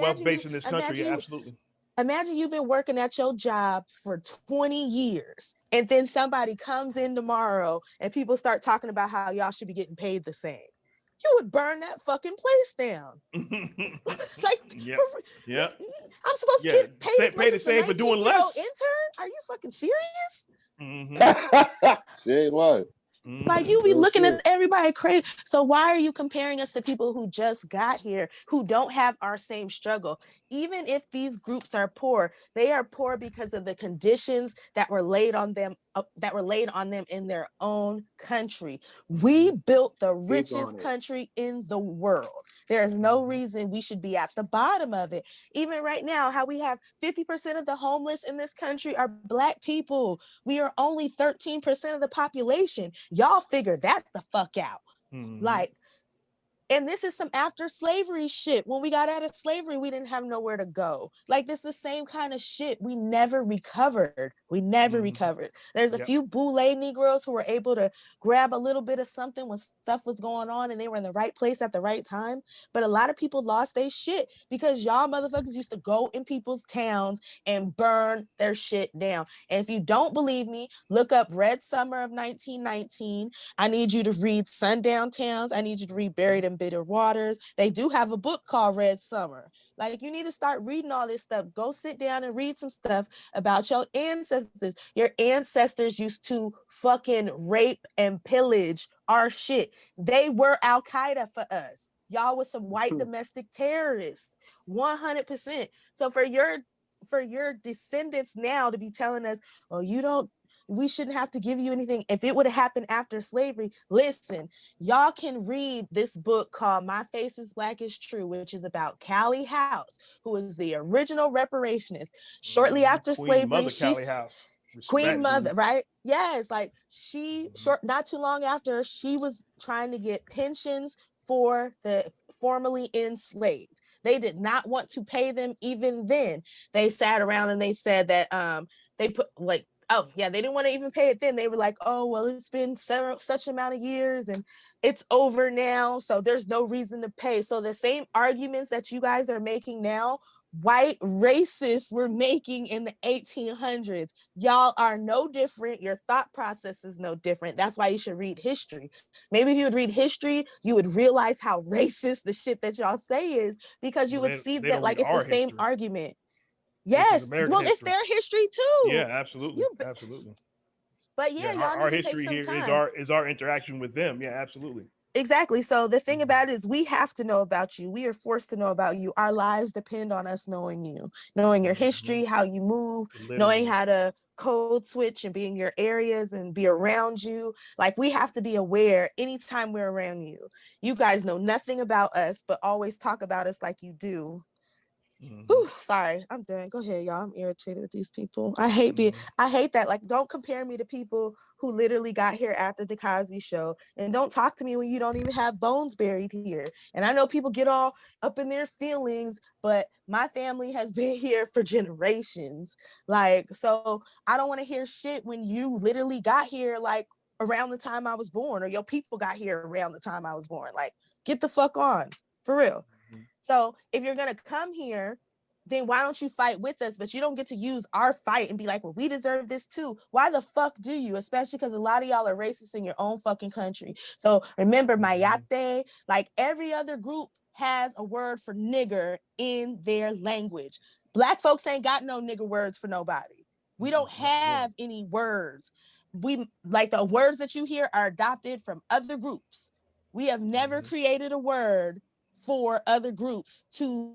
you've been working at your job for 20 years, and then somebody comes in tomorrow and people start talking about how y'all should be getting paid the same. You would burn that fucking place down. I'm supposed to get paid as much as a 19-year-old intern? Are you fucking serious? She ain't lying. Like, you be looking at everybody crazy. So why are you comparing us to people who just got here, who don't have our same struggle? Even if these groups are poor, they are poor because of the conditions that were laid on them in their own country. We built the richest country in the world. There's no reason we should be at the bottom of it. Even right now, how we have 50% of the homeless in this country are Black people. We are only 13% of the population. Y'all figure that the fuck out. Like, And this is some after slavery shit. When we got out of slavery, we didn't have nowhere to go. Like, this is the same kind of shit. We never recovered. We never recovered. There's a few boule Negroes who were able to grab a little bit of something when stuff was going on and they were in the right place at the right time. But a lot of people lost their shit because y'all motherfuckers used to go in people's towns and burn their shit down. And if you don't believe me, look up Red Summer of 1919. I need you to read Sundown Towns. I need you to read Buried in Bitter Waters. They do have a book called Red Summer. Like, you need to start reading all this stuff. Go sit down and read some stuff about your ancestors. Your ancestors used to fucking rape and pillage our shit. They were Al-Qaeda for us. Y'all was some white domestic terrorists, 100%. So for your descendants now to be telling us, oh, we shouldn't have to give you anything. If it would have happened after slavery, listen, y'all can read this book called My Face is Black is True, which is about Callie House, who is the original reparationist. Shortly after slavery, she's Queen Mother, right? Yes, like not too long after, she was trying to get pensions for the formerly enslaved. They did not want to pay them even then. They sat around and they said that they put like, they didn't want to even pay it then. They were like, oh, well, it's been such amount of years and it's over now, so there's no reason to pay. So the same arguments that you guys are making now, white racists were making in the 1800s. Y'all are no different. Your thought process is no different. That's why you should read history. Maybe if you would read history, you would realize how racist the shit that y'all say is, because you would see that like it's the same argument. Yes, well, it's their history too. Yeah, absolutely, absolutely. But y'all our need to take history some here time. is our interaction with them. Yeah, absolutely. Exactly. So the thing about it is we have to know about you. We are forced to know about you. Our lives depend on us knowing you, knowing your history, how you move, knowing how to code switch and be in your areas and be around you. Like, we have to be aware anytime we're around you. You guys know nothing about us, but always talk about us like you do. Whew, sorry, I'm done. Go ahead, y'all. I'm irritated with these people. I hate that. Like, don't compare me to people who literally got here after the Cosby Show, and don't talk to me when you don't even have bones buried here. And I know people get all up in their feelings, but my family has been here for generations. Like, so I don't want to hear shit when you literally got here like around the time I was born, or your people got here around the time I was born. Like, get the fuck on, for real. So if you're going to come here, then why don't you fight with us? But you don't get to use our fight and be like, well, we deserve this too. Why the fuck do you? Especially because a lot of y'all are racist in your own fucking country. So remember, Mayate, like every other group has a word for nigger in their language. Black folks ain't got no nigger words for nobody. We don't have any words. We like the words that you hear are adopted from other groups. We have never created a word for other groups to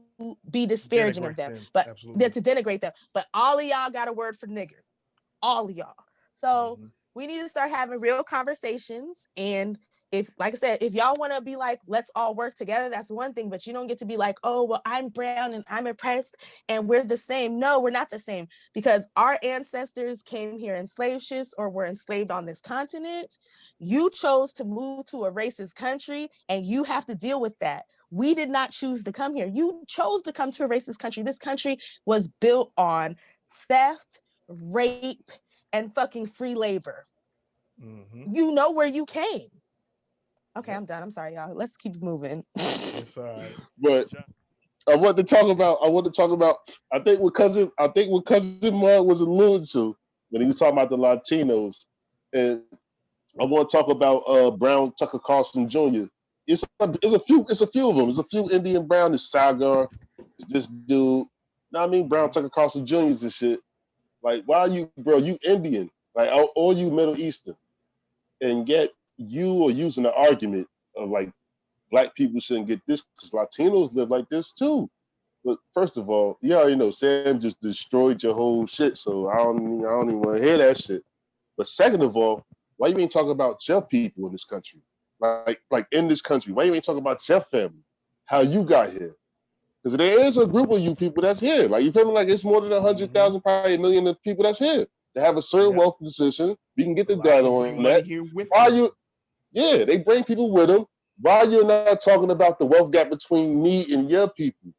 be disparaging of them, but to denigrate them. But all of y'all got a word for nigger. All of y'all. So we need to start having real conversations. And if, like I said, if y'all want to be like, let's all work together, that's one thing, but you don't get to be like, oh, well, I'm brown and I'm oppressed and we're the same. No, we're not the same, because our ancestors came here in slave ships or were enslaved on this continent. You chose to move to a racist country and you have to deal with that. We did not choose to come here. You chose to come to a racist country. This country was built on theft, rape, and fucking free labor. You know where you came. Okay, I'm done. I'm sorry, y'all. Let's keep moving. It's all right. But I want to talk about. I think what cousin Mud was alluding to when he was talking about the Latinos, and I want to talk about Brown Tucker Carlson Jr. It's a few of them. There's a few Indian Brown. It's Sagar. It's this dude. I mean, Brown Tucker Carlson Jr.'s and shit. Like, why are you, bro? You Indian, like, or you Middle Eastern, and yet you are using the argument of like black people shouldn't get this because Latinos live like this too. But first of all, you already know Sam just destroyed your whole shit, so I don't even want to hear that shit. But second of all, why you ain't talking about your people in this country? Like in this country, why you ain't talking about your family, how you got here? Because there is a group of you people that's here. Like, you feel me? Like, it's more than 100,000, probably 1 million of people that's here. They have a certain wealth position. We can get the data on that. Why you? Yeah, they bring people with them. Why you're not talking about the wealth gap between me and your people?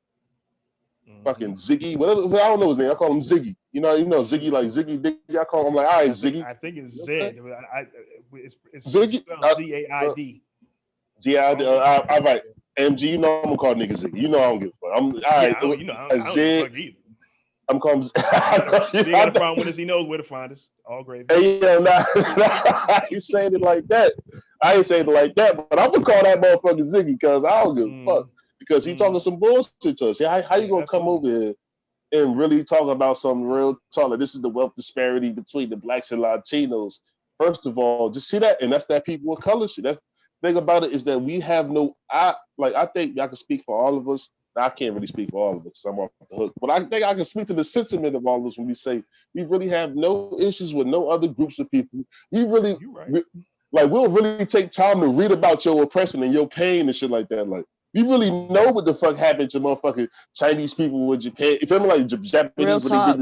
Fucking Ziggy, whatever. I don't know his name. I call him Ziggy. You know Ziggy, like Ziggy Diggy. I call him like, all right, Ziggy. I think it's Zaid. It's Ziggy. spelled Z-A-I-D. Z-I-D. All right, MG. You know I'm gonna call nigga Ziggy. You know I don't give a fuck. I'm all right. I don't give a fuck either. I'm calling. He ain't got a problem with us. He knows where to find us. All great. Hey, yeah, nah, I ain't saying it like that. I ain't saying it like that, but I'm gonna call that motherfucker Ziggy because I don't give a fuck. Because he talking some bullshit to us. How you gonna come over here and really talk about some real talk? Like, this is the wealth disparity between the blacks and Latinos. First of all, just see that, and that's that people of color shit. That's the thing about it is that we have no. I think I can speak for all of us. I can't really speak for all of us. I'm off the hook, but I think I can speak to the sentiment of all of us when we say we really have no issues with no other groups of people. We really, we'll really take time to read about your oppression and your pain and shit like that. Like, we really know what the fuck happened to motherfucking Chinese people with Japan. If I'm like Japanese, real talk.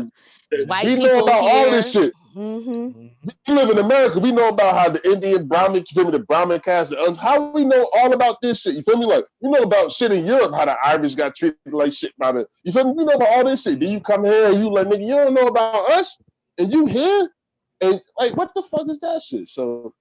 White we know about all this shit. We live in America. We know about how the Indian Brahmin, you feel me, the Brahmin caste, how we know all about this shit. You feel me? Like, we know about shit in Europe, how the Irish got treated like shit by the, you feel me? We know about all this shit. Then you come here and you like, nigga, you don't know about us? And you here? And like, what the fuck is that shit? So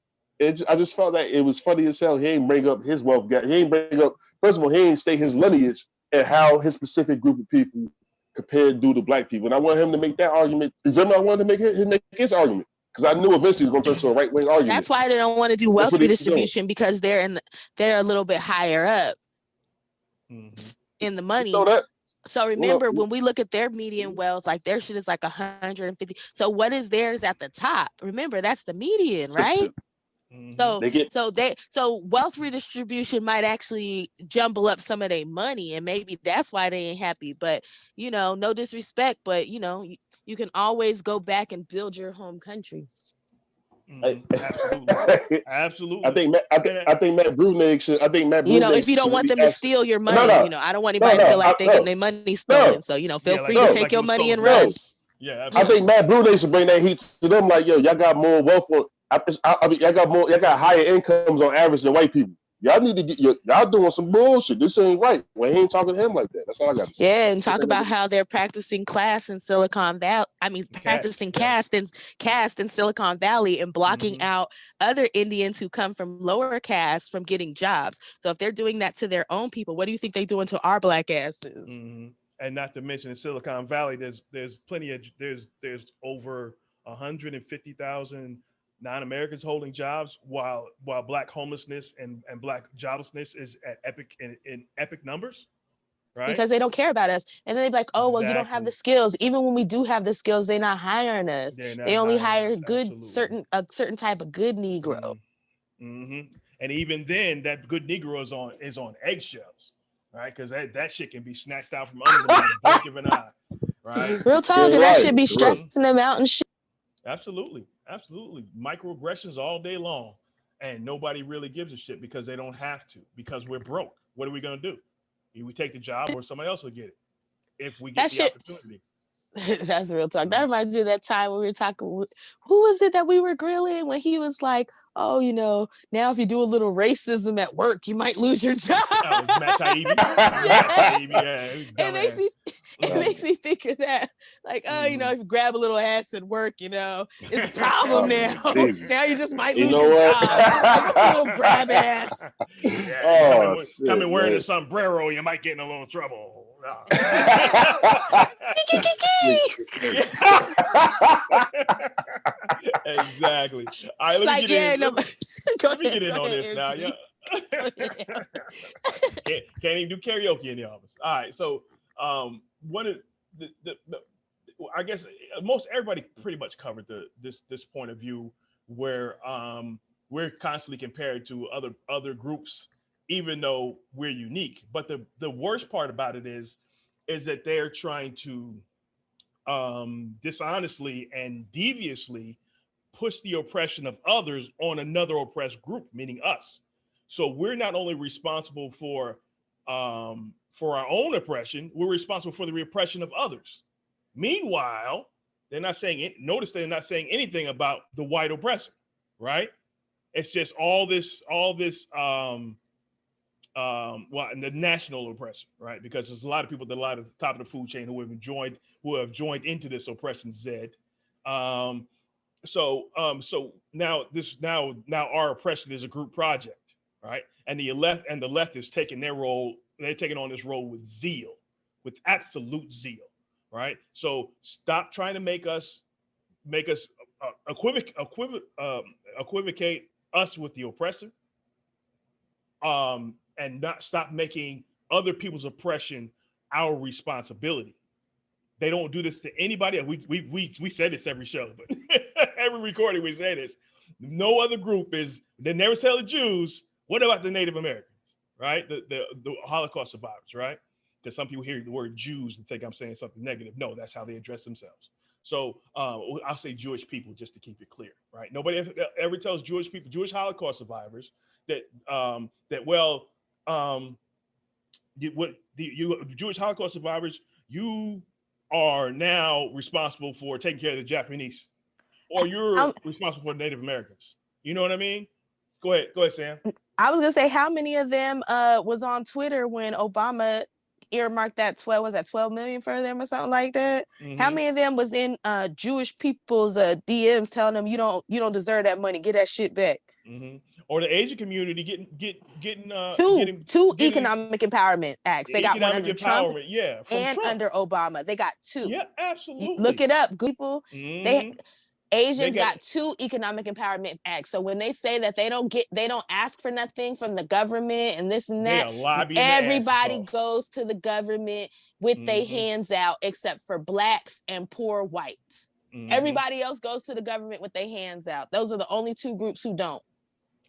I just felt that it was funny as hell. He ain't bring up his wealth gap. He ain't bring up, first of all, he ain't state his lineage and how his specific group of people compared to the black people. And I want him to make that argument. I wanted to make his argument because I knew eventually it's going to turn to a right-wing argument. That's why they don't want to do wealth redistribution because they're a little bit higher up in the money. So remember, when we look at their median wealth, like their shit is like 150. So what is theirs at the top? Remember, that's the median, right? So wealth redistribution might actually jumble up some of their money, and maybe that's why they ain't happy. But no disrespect, but you can always go back and build your home country. Absolutely. I think Matt Bruenig should. I think Matt Bruenig. If you don't want them to steal your money, I don't want anybody to feel like they get their money stolen. So feel free to take your money and run. Yeah, I think Matt Bruenig should bring that heat to them. Like, yo, y'all got more wealth on. Y'all got higher incomes on average than white people. Y'all need to get y'all doing some bullshit. This ain't right. Well, he ain't talking to him like that. That's all I got to say. Yeah, and talk about how they're practicing class in Silicon Valley. Practicing caste in Silicon Valley and blocking out other Indians who come from lower castes from getting jobs. So if they're doing that to their own people, what do you think they're doing to our black asses? And not to mention in Silicon Valley, there's plenty of there's over 150,000 non-Americans holding jobs, while black homelessness and black joblessness is at epic numbers, right? Because they don't care about us, and then they're like, "Oh, well, you don't have the skills." Even when we do have the skills, they're not hiring us. They only hire a certain type of good Negro. And even then, that good Negro is on eggshells, right? Because that shit can be snatched out from under them in the blink of an eye, right? Real talk, and that should be stressing them out and shit. Absolutely. Microaggressions all day long, and nobody really gives a shit because they don't have to, because we're broke. What are we gonna do? We take the job, or somebody else will get it if we get the opportunity. That's real talk. That reminds me of that time when we were talking. Who was it that we were grilling when he was like, "Oh, now if you do a little racism at work, you might lose your job." That was Matt Zaid. It makes me think of that. Like, if you grab a little ass at work, it's a problem now. Now you just might lose your job. Like a little grab ass. Come in wearing a sombrero, you might get in a little trouble. Exactly. All right, let me get in on this now. Yeah. Can't even do karaoke in the office. All right, so one of the I guess most everybody pretty much covered this point of view where we're constantly compared to other groups, even though we're unique. But the worst part about it is that they're trying to dishonestly and deviously push the oppression of others on another oppressed group, meaning us. So we're not only responsible for our own oppression, we're responsible for the repression of others. Meanwhile, they're not saying it. Notice they're not saying anything about the white oppressor, right? It's just all this well, and the national oppressor, right? Because there's a lot of people at a lot of the top of the food chain who have joined into this oppression, Zed. Um, so now our oppression is a group project, right? And the left is taking their role. They're taking on this role with zeal, with absolute zeal, right? So stop trying to make us equivocate us with the oppressor, and not stop making other people's oppression our responsibility. They don't do this to anybody. We say this every show, but every recording we say this. No other group is. They never tell the Jews. What about the Native Americans, right? The Holocaust survivors, right? Because some people hear the word Jews and think I'm saying something negative. No, that's how they address themselves. So I'll say Jewish people just to keep it clear, right? Nobody ever tells Jewish people, Jewish Holocaust survivors, that you Jewish Holocaust survivors, you are now responsible for taking care of the Japanese, or you're responsible for Native Americans. You know what I mean? Go ahead, Sam. I was gonna say, how many of them was on Twitter when Obama earmarked that 12 million for them or something like that? Mm-hmm. How many of them was in Jewish people's DMs telling them you don't deserve that money, get that shit back? Mm-hmm. Or the Asian community getting two economic empowerment acts. They got one under Trump, and Trump. Under Obama. They got two. Yeah, absolutely. Look it up, people. Mm-hmm. Asians got two economic empowerment acts. So when they say that they don't ask for nothing from the government and this and that, everybody goes to the government with their hands out, except for blacks and poor whites. Mm-hmm. Everybody else goes to the government with their hands out. Those are the only two groups who don't.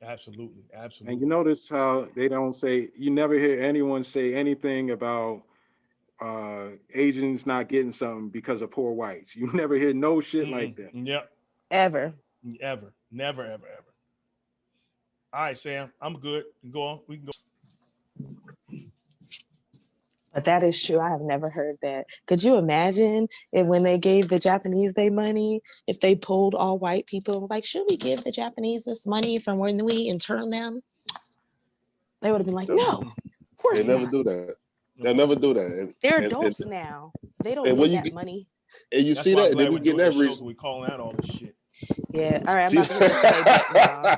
Absolutely. And you notice how they don't say, you never hear anyone say anything about Asians not getting something because of poor whites. You never hear no shit like that. Yep. Ever. Never, ever. All right, Sam, I'm good. Go on. We can go. But that is true. I have never heard that. Could you imagine if when they gave the Japanese their money, if they pulled all white people, like, should we give the Japanese this money from when we intern them? They would have been like, no, of course they never do that. They'll never do that. They're adults now. They don't need that money. And you see that, and then we get that reason. We calling out all this shit. Yeah. All right. I'm about to get this play button, y'all.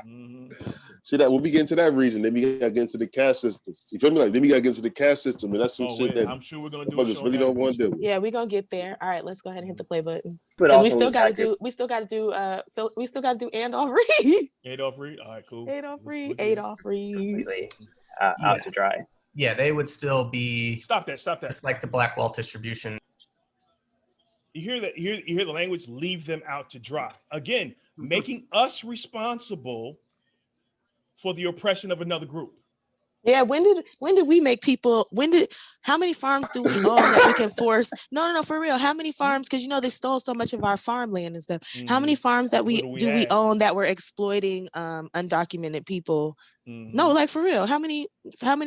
See that when we get into that reason, then we gotta get into the caste system. You feel me? Like then we gotta get into the caste system, and that's some shit that I'm sure we're gonna do. Really don't want to do. Yeah, we're gonna get there. All right, let's go ahead and hit the play button. Because we still gotta do Adolph Reed. Adolph Reed. All right, cool. Adolph Reed. Completely out to dry. Yeah, they would still be. Stop that. It's like the black wealth distribution. You hear that? You hear the language? Leave them out to dry. Again, making us responsible for the oppression of another group. Yeah, when did we make people? How many farms do we own that we can force? No, for real. How many farms? Because they stole so much of our farmland and stuff. Mm-hmm. How many farms that we own that were exploiting undocumented people? Mm-hmm. No, like for real. How many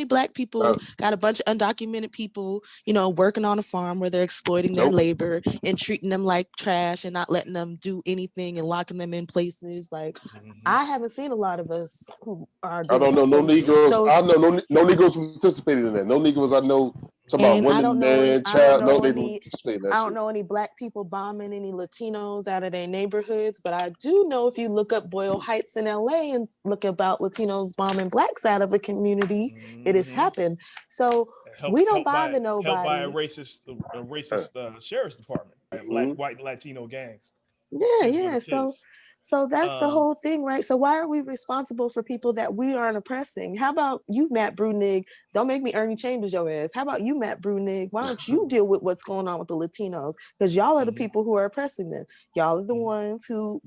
black people got a bunch of undocumented people, working on a farm where they're exploiting their labor and treating them like trash and not letting them do anything and locking them in places? Like, I haven't seen a lot of us who are. I don't know no Negroes. I know no Negroes who participated in that. No Negroes I know. About women, man, child. No, they don't participate. I don't know any black people bombing any Latinos out of their neighborhoods, but I do know if you look up Boyle Heights in LA and look about Latinos bombing blacks out of a community, it has happened. So we don't bother nobody. Helped by a racist sheriff's department, white Latino gangs. Yeah. So that's the whole thing, right? So why are we responsible for people that we aren't oppressing? How about you, Matt Bruenig? Don't make me Ernie Chambers your ass. How about you, Matt Bruenig? Why don't you deal with what's going on with the Latinos? Because y'all are the people who are oppressing them. Y'all are the ones who,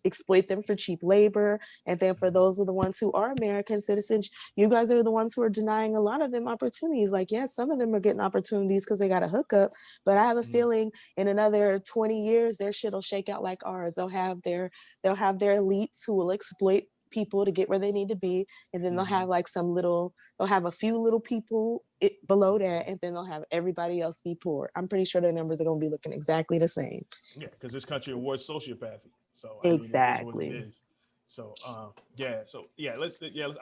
exploit them for cheap labor. And then for those of the ones who are American citizens, you guys are the ones who are denying a lot of them opportunities. Like, yeah, some of them are getting opportunities because they got a hookup. But I have a feeling in another 20 years, their shit will shake out like ours. They'll have their elites who will exploit people to get where they need to be, and then they'll have they'll have a few little people below that, and then they'll have everybody else be poor. I'm pretty sure their numbers are going to be looking exactly the same. Yeah, because this country awards sociopathy. So exactly. I mean, it is what it is. So I'm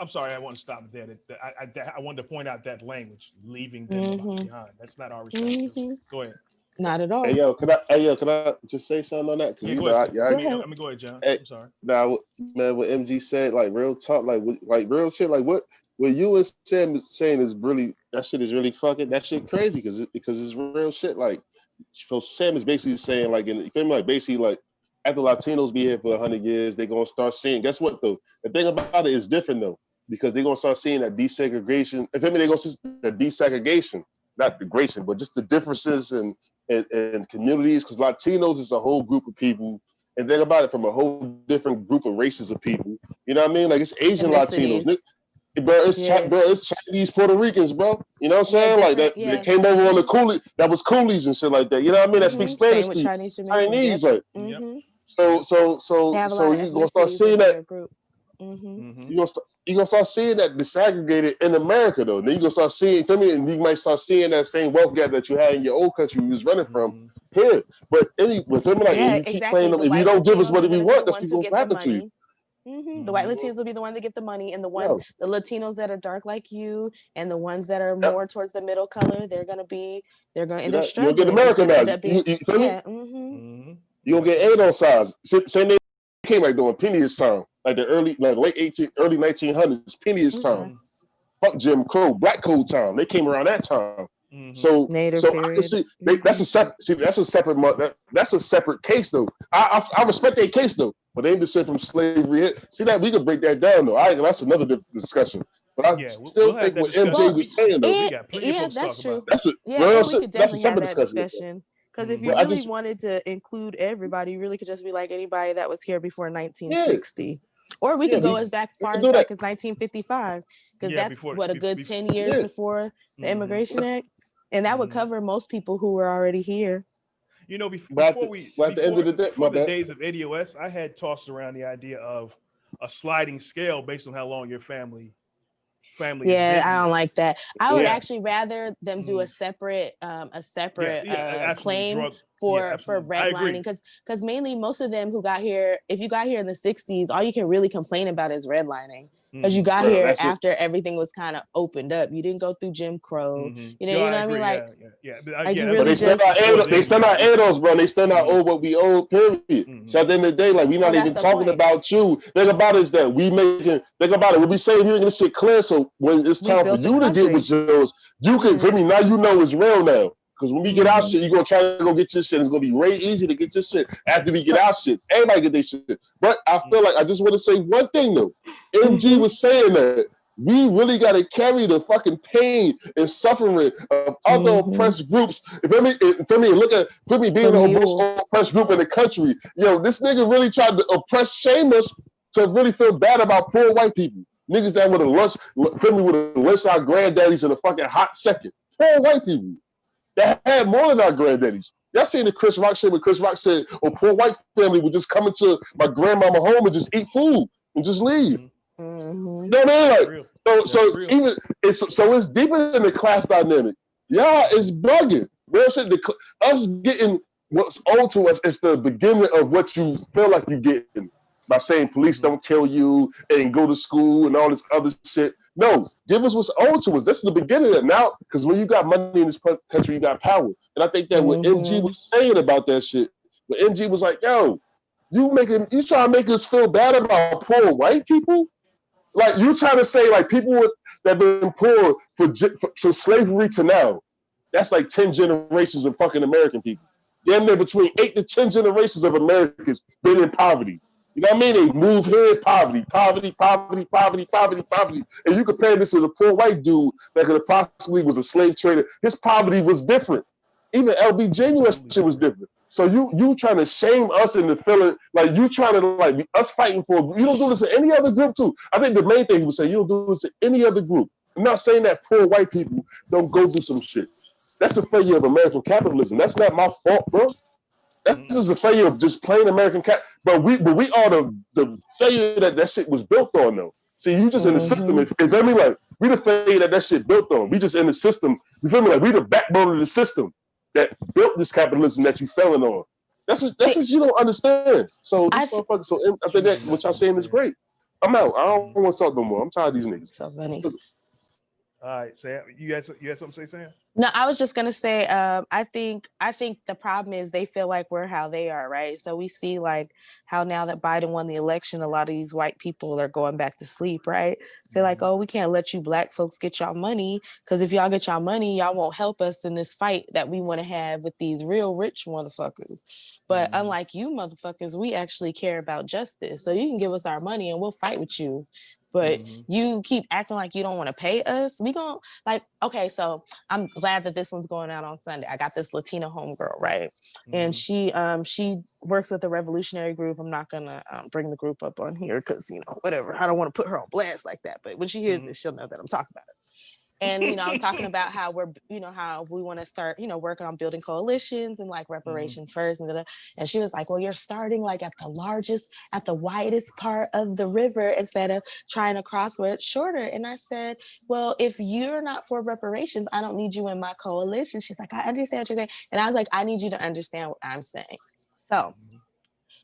sorry, I want to stop there. I wanted to point out that language, leaving them behind. That's not our responsibility. Go ahead. Not at Hey all. yo, can I just say something on that? Because Yeah, you go know, ahead. Go ahead. I mean, go ahead, John. hey, I'm sorry. now man, what MG said, like real talk, like real shit, like what you and Sam is saying is really that shit is really fucking that shit crazy because it's real shit. Like, so Sam is basically saying like in you feel me, like basically like after Latinos be here for 100 years, they're gonna start seeing. Guess what though? The thing about it is different though because they're gonna start seeing that desegregation. If I mean, they're gonna see the desegregation, not degradation, but just the differences and communities, because Latinos is a whole group of people, and think about it from a whole different group of races of people. You know what I mean? Like it's Asian Latinos, Ethnicities. bro. Yeah. It's Chinese Puerto Ricans, bro. You know what I'm Yeah, saying? Like different. that Yeah. they came over on the coolie. That was coolies and shit like that. You know what I mean? That speak Spanish Same with to you. Chinese Jamaicans. Yep. Chinese, like Mm-hmm. so They have a lot of you gonna start ethnicities seeing within that. their group. Mm-hmm. You gonna start seeing that disaggregated in America though. Then you gonna start seeing, feel me, and you might start seeing that same wealth gap that you had in your old country you was running from here. But feel me, like, Yeah, and you keep exactly. playing them. The If you white don't give us Latinos what are we going to be the want, that's ones who what's get the gonna happen to you. money. The white Latinos will be the ones that get the money, and the Latinos that are dark like you, and the ones that are more towards the middle color, they're going to end up You'll get struggling. It's going to end Americanized. up being, You feel me? yeah. You don't get aid on sides. Same thing came like during Penny's time, like the early 1900s, Penny's time. Fuck Jim Crow, Black Code time. They came around that time. So Native I can period. see that's a separate case though. I respect their case though, but they ain't descent from slavery. See that we could break that down though. That's another discussion. But I still think what MJ was saying though. We got plenty of folks that's to true. talk about. And we could that's a definitely have separate that discussion. Because if you really wanted to include everybody, you really could just be like anybody that was here before 1960. Or we could go as far as 1955, because that's what a good 10 years before the Immigration Act. And that would cover most people who were already here. You know, before the days of ADOS, I had tossed around the idea of a sliding scale based on how long your family. Yeah, I don't like that. I would actually rather them do a separate claim for redlining, because mainly most of them who got here, if you got here in the 60s, all you can really complain about is redlining. Because you got here after everything was kind of opened up. You didn't go through Jim Crow. You know what I mean? Like, you really they still not ADOS, bro. They still not owe what we owe, period. So at the end of the day, like, we're not even talking about you. Think about it is that think about it. When we say we're making this shit clear, so when it's time for you to get what's yours, you can, for me, now you know it's real now. Because when we get our shit, you're going to try to go get your shit. It's going to be way easy to get your shit after we get our shit. Everybody get their shit. But I feel like I just want to say one thing, though. MG was saying that we really got to carry the fucking pain and suffering of other oppressed groups. For me, being the most oppressed group in the country. Yo, this nigga really tried to shame us to really feel bad about poor white people. Niggas that would have lynched our granddaddies in a fucking hot second. Poor white people that had more than our granddaddies. Y'all seen the Chris Rock shit where Chris Rock said, a poor white family would just come into my grandmama home and just eat food and just leave. You know what I mean? Like, so it's deeper than the class dynamic. Y'all is bugging. Real shit. Us getting what's owed to us is the beginning of what you feel like you're getting by saying police don't kill you and go to school and all this other shit. No, give us what's owed to us. This is the beginning of it now, because when you got money in this country, you got power. And I think that what MG was saying about that shit, when MG was like, yo, you trying to make us feel bad about poor white people? Like, you trying to say, like, people that have been poor from slavery to now, that's like 10 generations of fucking American people. Damn near between 8 to 10 generations of Americans been in poverty. You know what I mean? They move here, poverty. And you compare this to the poor white dude that could have possibly was a slave trader. His poverty was different. Even LBJ shit was different. So you trying to shame us into feeling like you trying to like us fighting for. You don't do this to any other group too. I think the main thing he was saying, you don't do this to any other group. I'm not saying that poor white people don't go do some shit. That's the failure of American capitalism. That's not my fault, bro. That's just a failure of just plain American cap. But we are the failure that shit was built on though. See, you just in the system. You feel me? Like, we the failure that shit built on. We just in the system. You feel me? Like, we the backbone of the system that built this capitalism that you felling on. That's what you don't understand. So these motherfuckers. So after that, what y'all saying is great. I'm out. I don't want to talk no more. I'm tired of these niggas. So funny. All right, Sam, you had something to say, Sam? No, I was just gonna say, I think the problem is they feel like we're how they are, right? So we see like how now that Biden won the election, a lot of these white people are going back to sleep, right? So like, oh, we can't let you black folks get y'all money, because if y'all get y'all money, y'all won't help us in this fight that we want to have with these real rich motherfuckers. But unlike you motherfuckers, we actually care about justice. So you can give us our money and we'll fight with you. But you keep acting like you don't want to pay us. We gon' like, okay, so I'm glad that this one's going out on Sunday. I got this Latina homegirl, right? And she works with a revolutionary group. I'm not gonna bring the group up on here because, you know, whatever. I don't want to put her on blast like that. But when she hears this, she'll know that I'm talking about it. And, you know, I was talking about how how we want to start, you know, working on building coalitions and like reparations first. And she was like, well, you're starting like at the widest part of the river instead of trying to cross where it's shorter. And I said, well, if you're not for reparations, I don't need you in my coalition. She's like, I understand what you're saying. And I was like, I need you to understand what I'm saying. So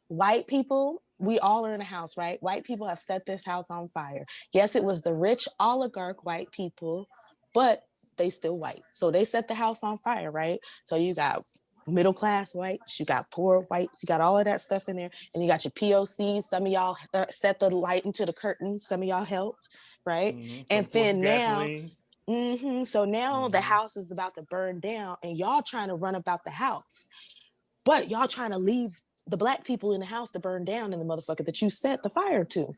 white people, we all are in a house, right? White people have set this house on fire. Yes, it was the rich oligarch white people, but they still white. So they set the house on fire, right? So you got middle class whites, you got poor whites, you got all of that stuff in there. And you got your POCs. Some of y'all set the light into the curtain. Some of y'all helped, right? And then now, so now the house is about to burn down and y'all trying to run about the house. But y'all trying to leave the black people in the house to burn down in the motherfucker that you set the fire to.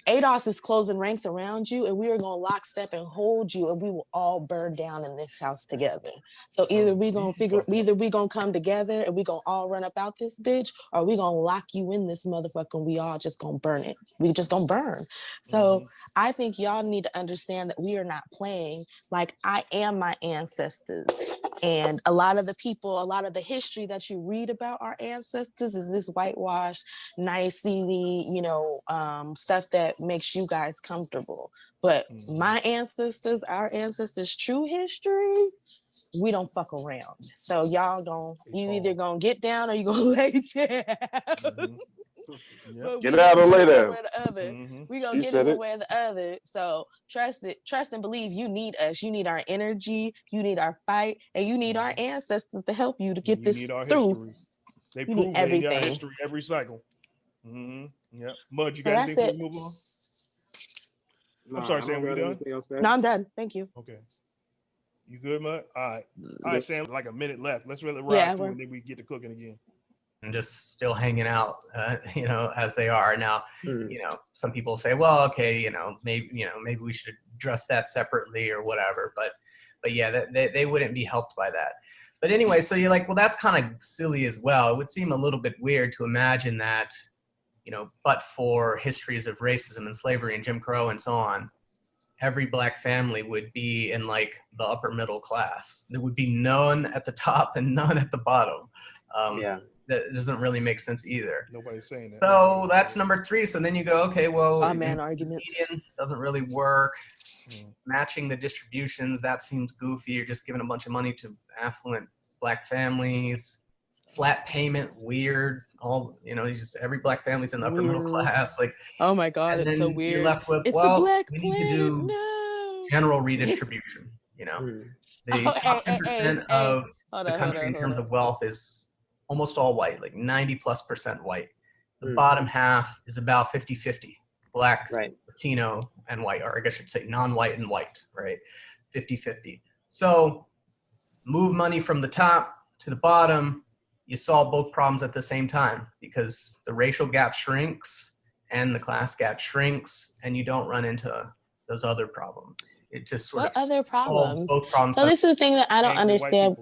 ADOS is closing ranks around you, and we are going to lockstep and hold you, and we will all burn down in this house together. So either we going to come together and we going to all run up out this bitch, or we going to lock you in this motherfucker and we all just going to burn it. We just going to burn. So I think y'all need to understand that we are not playing. Like, I am my ancestors. And a lot of the history that you read about our ancestors is this whitewashed, nicey, you know, stuff that makes you guys comfortable. But my ancestors, our ancestors' true history, we don't fuck around. So y'all you either gonna get down or you gonna lay down. Get out or lay down. We gonna get it one way or the other. So trust and believe. You need us. You need our energy. You need our fight, and you need our ancestors to help you to get this through. They prove it in your history every cycle. Yeah, Mud, you got anything to move on? I'm sorry, Sam. Were you done? No, I'm done. Thank you. Okay. You good, Mud? All right, Sam. Like a minute left. Let's really ride through, and then we get to cooking again. And just still hanging out, you know, as they are now. You know, some people say, well, okay, maybe we should address that separately or whatever. But yeah, they wouldn't be helped by that. But anyway, so you're like, well, that's kind of silly as well. It would seem a little bit weird to imagine that, you know, but for histories of racism and slavery and Jim Crow and so on, every black family would be in like the upper middle class. There would be none at the top and none at the bottom. That doesn't really make sense either. Nobody's saying that. So that's number 3. So then you go, okay, well, arguments doesn't really work. Matching the distributions, that seems goofy. You're just giving a bunch of money to affluent black families. Flat payment, weird. Every black family's in the upper middle class. Like, oh my God, it's so weird. You're left with, it's well, a black we need to do general redistribution. You know, the top 10% of the country in terms of wealth is almost all white, like 90+% white. The bottom half is about 50-50, black, Latino, and white, or I guess I should say non-white and white, right? 50-50. So move money from the top to the bottom, you solve both problems at the same time, because the racial gap shrinks and the class gap shrinks, and you don't run into those other problems. It just sort of other problems? Both problems. So this is the thing that I don't understand.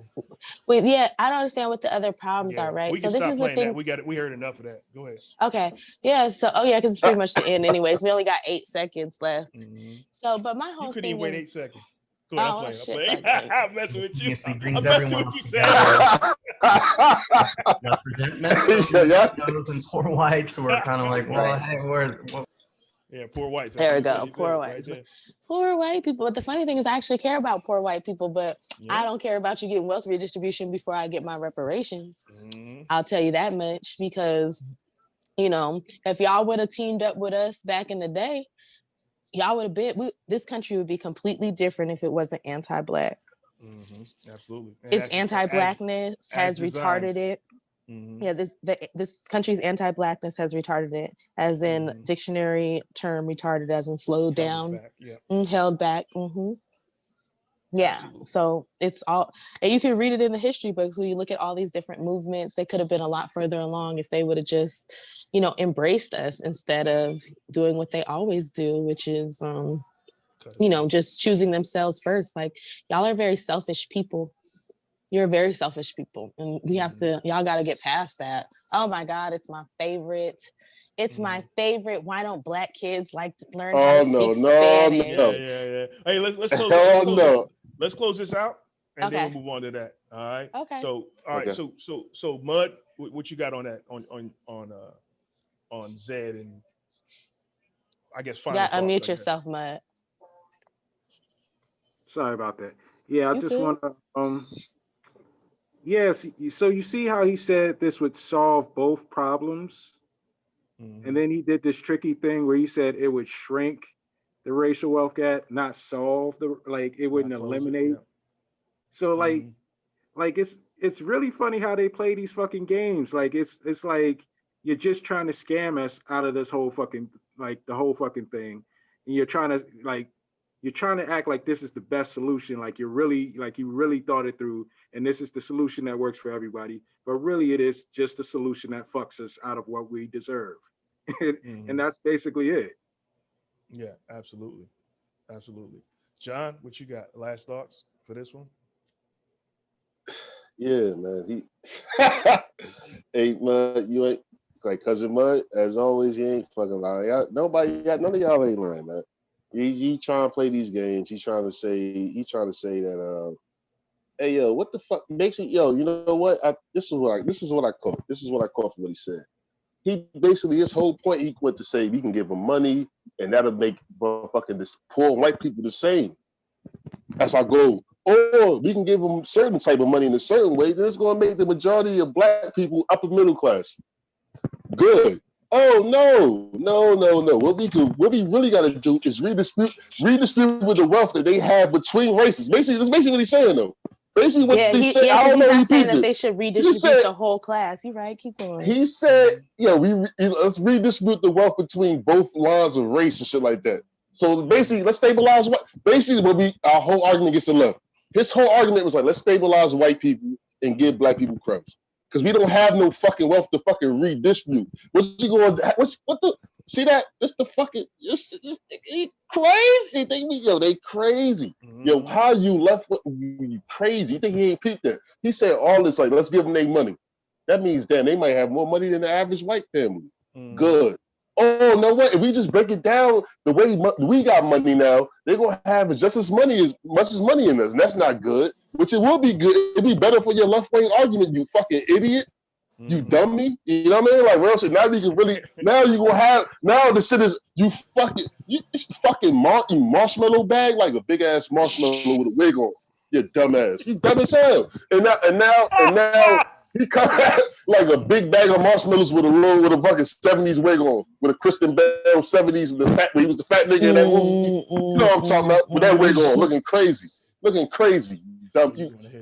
I don't understand what the other problems are, right? So this is the thing. We heard enough of that. Go ahead. Okay. Yeah. So because it's pretty much the end, anyways. We only got 8 seconds left. So, but my whole thing is. You couldn't even wait 8 seconds. Go ahead, I'm messing with you. Brings I'm everyone messing with you, Sam. Resentment from those and poor whites who are kind of like, well, hey, Yeah, poor whites. There we go. Right Poor whites. Poor white people. But the funny thing is, I actually care about poor white people, but I don't care about you getting wealth redistribution before I get my reparations. I'll tell you that much, because, you know, if y'all would have teamed up with us back in the day, y'all would have been, this country would be completely different if it wasn't anti-Black. Absolutely. And its anti-Blackness has retarded it. Yeah, this country's anti-Blackness has retarded it, as in dictionary term retarded, as in slowed down, held back. Yeah, absolutely. So it's all, and you can read it in the history books when you look at all these different movements. They could have been a lot further along if they would have just, you know, embraced us instead of doing what they always do, which is, you know, just choosing themselves first. Like, y'all are very selfish people. You're very selfish people, and we have to, y'all got to get past that. Oh my God, it's my favorite. It's my favorite. Why don't Black kids like to learn how to speak Spanish? Yeah. Hey, let's close this out, and then we'll move on to that. All right. Okay. So, all right. So, Mud, what you got on that? On Zaid, and I guess final. Yeah, unmute yourself, Mud. Sorry about that. Yeah, I just want to. Yes. So you see how he said this would solve both problems, and then he did this tricky thing where he said it would shrink the racial wealth gap, not solve the, like, it wouldn't eliminate. So like it's really funny how they play these fucking games. Like it's like you're just trying to scam us out of this whole fucking, like, the whole fucking thing, and you're trying to act like this is the best solution, like you really thought it through, and this is the solution that works for everybody. But really, it is just a solution that fucks us out of what we deserve, and that's basically it. Yeah, absolutely. John, what you got? Last thoughts for this one? Yeah, man. Hey, Mud, you ain't like Cousin Mud. As always, he ain't fucking lying. None of y'all ain't lying, man. He trying to play these games. He's trying to say that hey, yo, what the fuck makes it, yo, you know what? This is what I caught from what he said. He basically, his whole point, he went to say we can give them money and that'll make fucking this poor white people the same. That's our goal. Or we can give them certain type of money in a certain way, then it's going to make the majority of Black people upper middle class. Good. Oh no. What we really got to do is redistribute the wealth that they have between races. Basically, that's basically what he's saying, though. Basically, what he said. I don't know. He's not saying that they should redistribute the whole class. You're right. Keep going. He said, let's redistribute the wealth between both lines of race and shit like that. So basically, let's stabilize what. Basically, our whole argument gets to left. His whole argument was like, let's stabilize white people and give Black people crumbs. Because we don't have no fucking wealth to fucking redistribute. See that? This the fucking, he crazy. They crazy. Yo, how you left with you crazy? You think he ain't peeped that? He said all this, like, let's give them their money. That means, damn, they might have more money than the average white family. Good. Oh, no way. If we just break it down the way we got money now, they're going to have just as much money in us. And that's not good, which it will be good. It'd be better for your left-wing argument, you fucking idiot. You dummy. You know what I mean? Like, real shit. Now you can really, now you going to have, now the shit is, you marshmallow bag, like a big-ass marshmallow with a wig on. You dumbass. You dumb as hell. And now, he come like a big bag of marshmallows with a fucking 70s wig on, with a Kristen Bell 70s, he was the fat nigga in that movie. You know what I'm talking about? With that wig on, looking crazy. Dumb.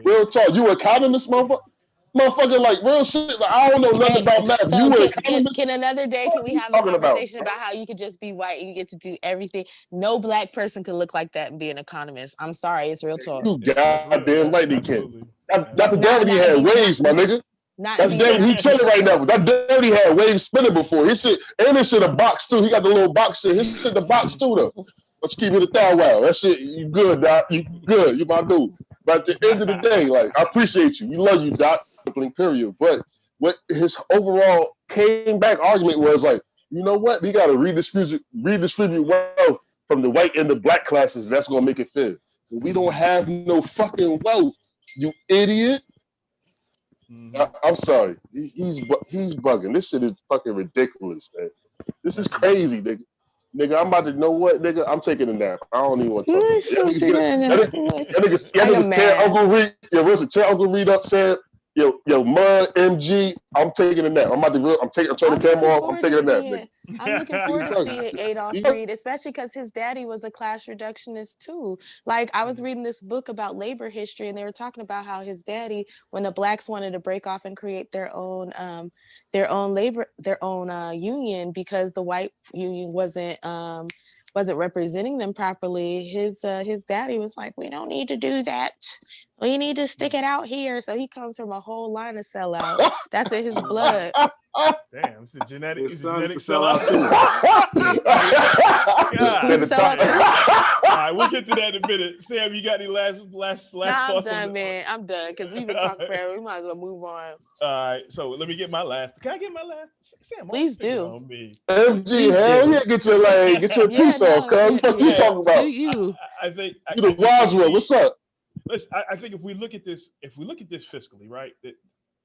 Real talk. You an economist, motherfucker? Motherfucker, like, real shit. Like, I don't know nothing about math. So can another day, can we have a conversation about how you could just be white and you get to do everything? No Black person could look like that and be an economist. I'm sorry, it's real talk. You goddamn right they can. Dr. Darity had waves, my nigga. He chilling right now. That Darity had waves spinning before. His shit, and his shit a box too. He got the little box shit. His shit the box too though. Let's keep it a thou wow. That shit, you good, Doc. You good. You my dude. But at the end of the day, like, I appreciate you. We love you, Doc. Period. But what his overall came back argument was like, you know what? We gotta redistribute wealth from the white and the Black classes. That's gonna make it fair. But we don't have no fucking wealth, you idiot. I'm sorry. He's bugging. This shit is fucking ridiculous, man. This is crazy, nigga. Nigga, I'm about to know what, nigga. I'm taking a nap. I don't even want to talk about So it. what you gonna do? That niggas Like a tell man. Uncle Reed, tell Uncle Reed up, said, yo, Mud, MG, I'm taking a nap. I'm turning the camera off. I'm taking a nap, nigga. I'm looking forward to seeing Adolph Reed, especially because his daddy was a class reductionist too. Like I was reading this book about labor history, and they were talking about how his daddy, when the blacks wanted to break off and create their own union because the white union wasn't representing them properly, his daddy was like, we don't need to do that. We need to stick it out here. So he comes from a whole line of sellouts. That's in his blood. Damn, it's a genetic His son's a sellout. He's a sellout too. All right, we'll get to that in a minute. Sam, you got any last Nah, I'm thoughts? done, man. I'm done because we've been talking forever. We might as well move on. All right, so let me get my last. Can I get my last? Sam, please do. On me. MG, hell yeah, get your piece off, cuz. What you talking about? Do you? I think you the Roswell. What's up? Listen, I think if we look at this fiscally, right, that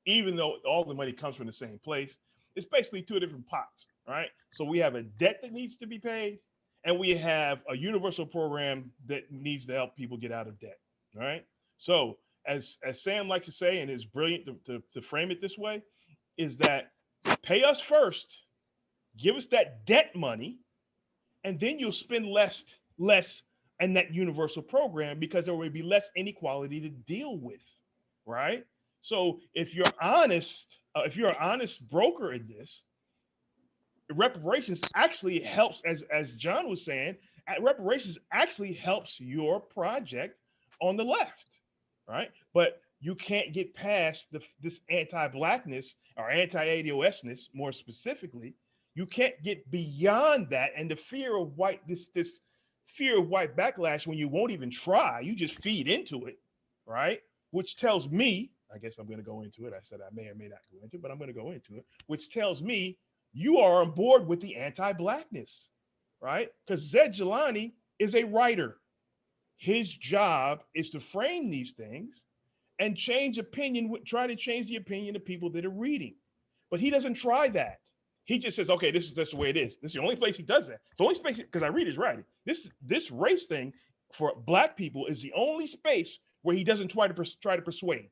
even though all the money comes from the same place, it's basically two different pots, right? So we have a debt that needs to be paid, and we have a universal program that needs to help people get out of debt, right? So as Sam likes to say, and it's brilliant to frame it this way, is that pay us first, give us that debt money, and then you'll spend less in that universal program because there will be less inequality to deal with, right? So if you're honest, if you're an honest broker in this, reparations actually helps, as John was saying, reparations actually helps your project on the left, right? But you can't get past this anti-blackness or anti-ADOSness, more specifically. You can't get beyond that, and the fear of this fear of white backlash when you won't even try, you just feed into it, right? Which tells me, I guess I'm going to go into it. I said I may or may not go into it, but I'm going to go into it, which tells me you are on board with the anti-blackness, right? Because Zaid Jilani is a writer. His job is to frame these things and change opinion, try to change the opinion of people that are reading. But he doesn't try that. He just says, okay, this is just the way it is. This is the only place he does that. The only space, because I read his writing. This race thing for black people is the only space where he doesn't try to persuade.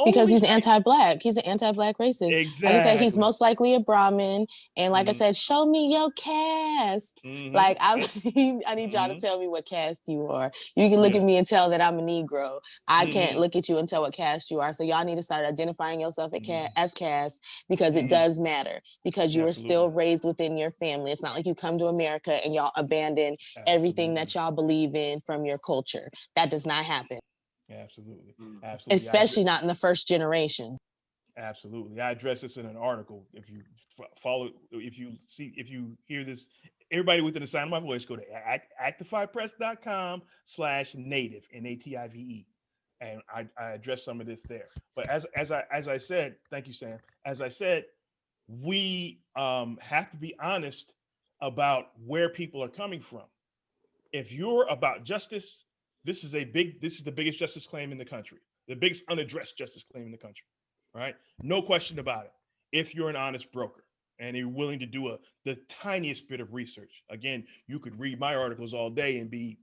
Because he's anti-black. He's an anti-black racist. Exactly. Like I said, he's most likely a Brahmin. And like I said, show me your caste. Like I need y'all to tell me what caste you are. You can look at me and tell that I'm a Negro. I can't look at you and tell what caste you are. So y'all need to start identifying yourself as caste because it does matter. Because you are still raised within your family. It's not like you come to America and y'all abandon everything that y'all believe in from your culture. That does not happen. Absolutely. Especially not in the first generation. Absolutely. I address this in an article. If you follow, if you hear this, everybody within the sound of my voice, go to actifypress.com/native, NATIVE. And I address some of this there. But as I said, thank you, Sam. As I said, we have to be honest about where people are coming from. If you're about justice, this is the biggest justice claim in the country, the biggest unaddressed justice claim in the country, right? No question about it. If you're an honest broker and you're willing to do the tiniest bit of research, again, you could read my articles all day and be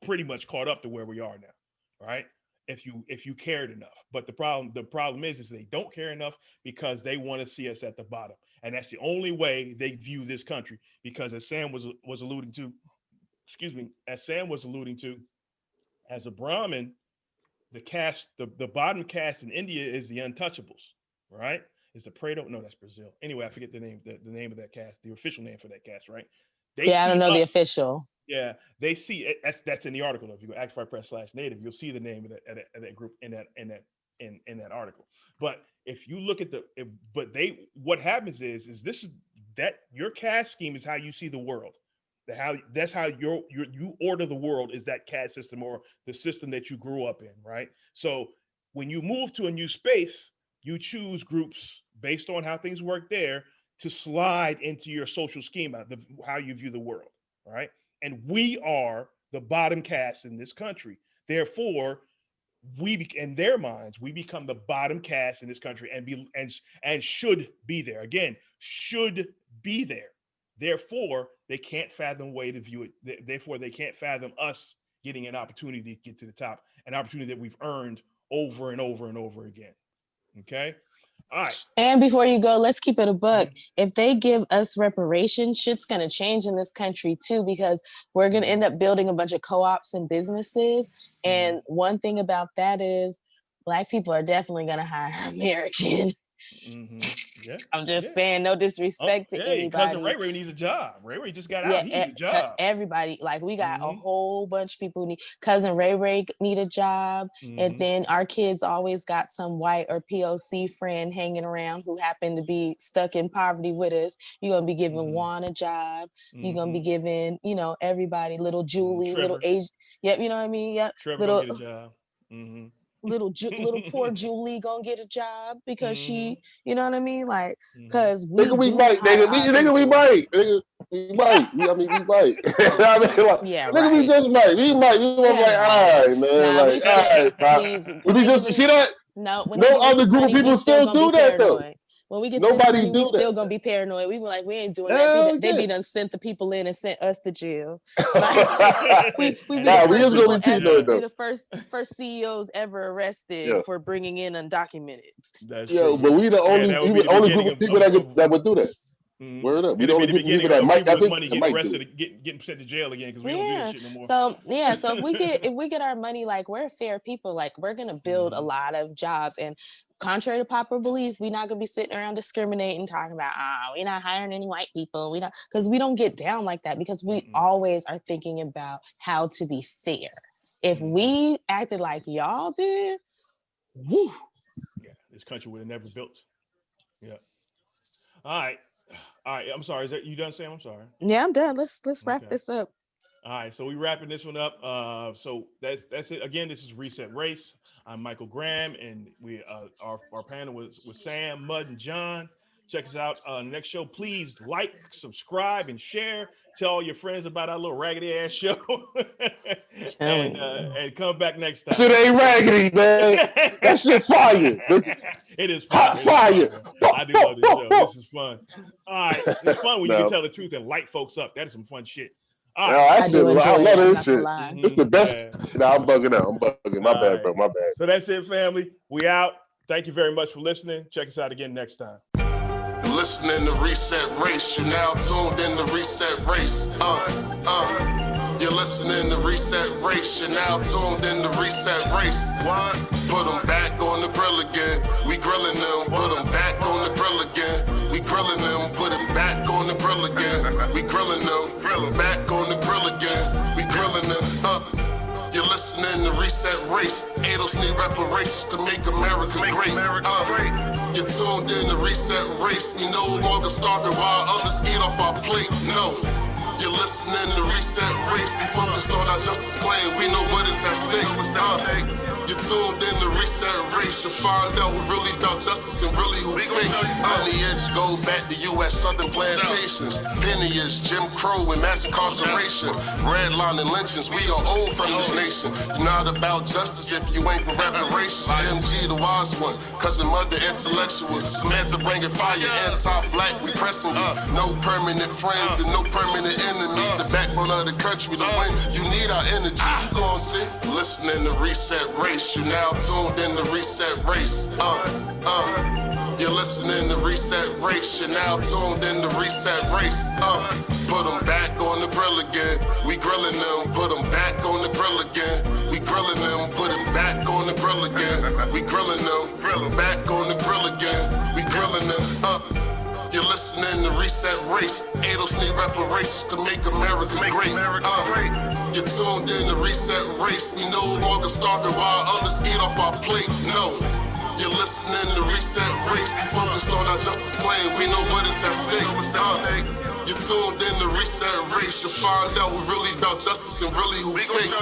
pretty much caught up to where we are now, right? If you cared enough. But the problem is they don't care enough because they want to see us at the bottom, and that's the only way they view this country. Because as Sam was alluding to, as a Brahmin, the bottom caste in India is the untouchables, right? Is the Prado? No, that's Brazil. Anyway, I forget the name of that caste, the official name for that caste, right? I don't know the official. Yeah, they see it. That's in the article. If you go actifypress/native, you'll see the name of that group in that article. But if you look at what happens is that your caste scheme is how you see the world. That's how you order the world, is that caste system or the system that you grew up in, right? So when you move to a new space, you choose groups based on how things work there to slide into your social schema, how you view the world, right? And we are the bottom caste in this country. Therefore, in their minds, we become the bottom caste in this country and should be there. Again, should be there. Therefore, they can't fathom way to view it. Therefore, they can't fathom us getting an opportunity to get to the top, an opportunity that we've earned over and over and over again. Okay. All right. And before you go, let's keep it a buck. Mm-hmm. If they give us reparations, shit's going to change in this country too, because we're going to end up building a bunch of co-ops and businesses. And one thing about that is Black people are definitely going to hire Americans. Yeah. I'm just saying, no disrespect to anybody. Cousin Ray Ray needs a job. Ray Ray just got out. He needs a job. Everybody, like we got a whole bunch of people who need. Cousin Ray Ray need a job, and then our kids always got some white or POC friend hanging around who happened to be stuck in poverty with us. You're gonna be giving Juan a job. You're gonna be giving, everybody, little Julie, little Age. Yep, you know what I mean. Yep, Trevor gonna get a job. Little poor Julie gonna get a job because she, you know what I mean, like, because we might. I mean, we might. Yeah, nigga, we just might. We might. We were like, all right, man. Nah, like, all right, please. We just see that. No other group of people still do that though. When we get nobody money, do we that. Still gonna be paranoid. We were like, we ain't doing that. They be done sent the people in and sent us to jail. we be the first CEOs ever arrested for bringing in undocumented. But we the only group of people that would do that. Word up. We the only people that might get arrested, getting sent to jail again because we don't do this shit no more. So if we get our money, like, we're fair people, like, we're gonna build a lot of jobs. And contrary to popular belief, we're not gonna be sitting around discriminating, talking about we're not hiring any white people. We not, because we don't get down like that, because we always are thinking about how to be fair. If we acted like y'all did, this country would have never built. Yeah. All right. I'm sorry. Is that you done, Sam? I'm sorry. Yeah, I'm done. Let's wrap this up. All right, so we wrapping this one up. So that's it. Again, this is Reset Race. I'm Michael Graham, and we our panel was Sam, Mud, and John. Check us out next show. Please like, subscribe, and share. Tell all your friends about our little raggedy ass show, and come back next time. Shit ain't raggedy, man. That shit fire. It is fun. Hot fire. I do love this show. This is fun. All right, it's fun when you can tell the truth and light folks up. That is some fun shit. Right. I love this shit. It's the best. Nah, I'm bugging out. My bad, bro. My bad. So that's it, family. We out. Thank you very much for listening. Check us out again next time. Listening to Reset Race. You now tuned in to Reset Race. You're listening to Reset Race. You're now tuned in to Reset Race. Put them back on the grill again. We grilling them. Put them back on the grill again. We grilling them. Put them back on the grill again. We grilling them. Back on the grill again. We grilling them. You're listening to Reset Race. ADOS need reparations to make America great. You're tuned in to Reset Race. We no longer starving while others eat off our plate. No. You're listening to Reset Race. We focused on our justice claim. We know what is at stake. You're tuned in to Reset Race. You'll find out who really about justice and really who fake. On the edge, go back to U.S. Southern plantations. Penniers, Jim Crow, and mass incarceration. Redline and lynchings. We are old from this nation. You're not about justice if you ain't for reparations. MG, the wise one. Cousin Mother, intellectual. Samantha, bringing fire. Anti-black, we pressing you. No permanent friends and no permanent enemies. The backbone of the country. To win, you need our energy. You gon' see. Listening to Reset Race. You now tuned in to Reset Race. You're listening to Reset Race. You're now tuned in to Reset Race. Put them back on the grill again. We grilling them. Put them back on the grill again. We grilling them. Put them back on the grill again. We grilling them. Back on the grill again. We grilling them. You're listening to Reset Race. ADOS need reparations to make America great. You're tuned in to Reset Race. We no longer starving while others eat off our plate. No. You're listening to Reset Race. We focused on our justice claim. We know what is at stake. You're tuned in to Reset Race. You'll find out who really about justice and really who fake.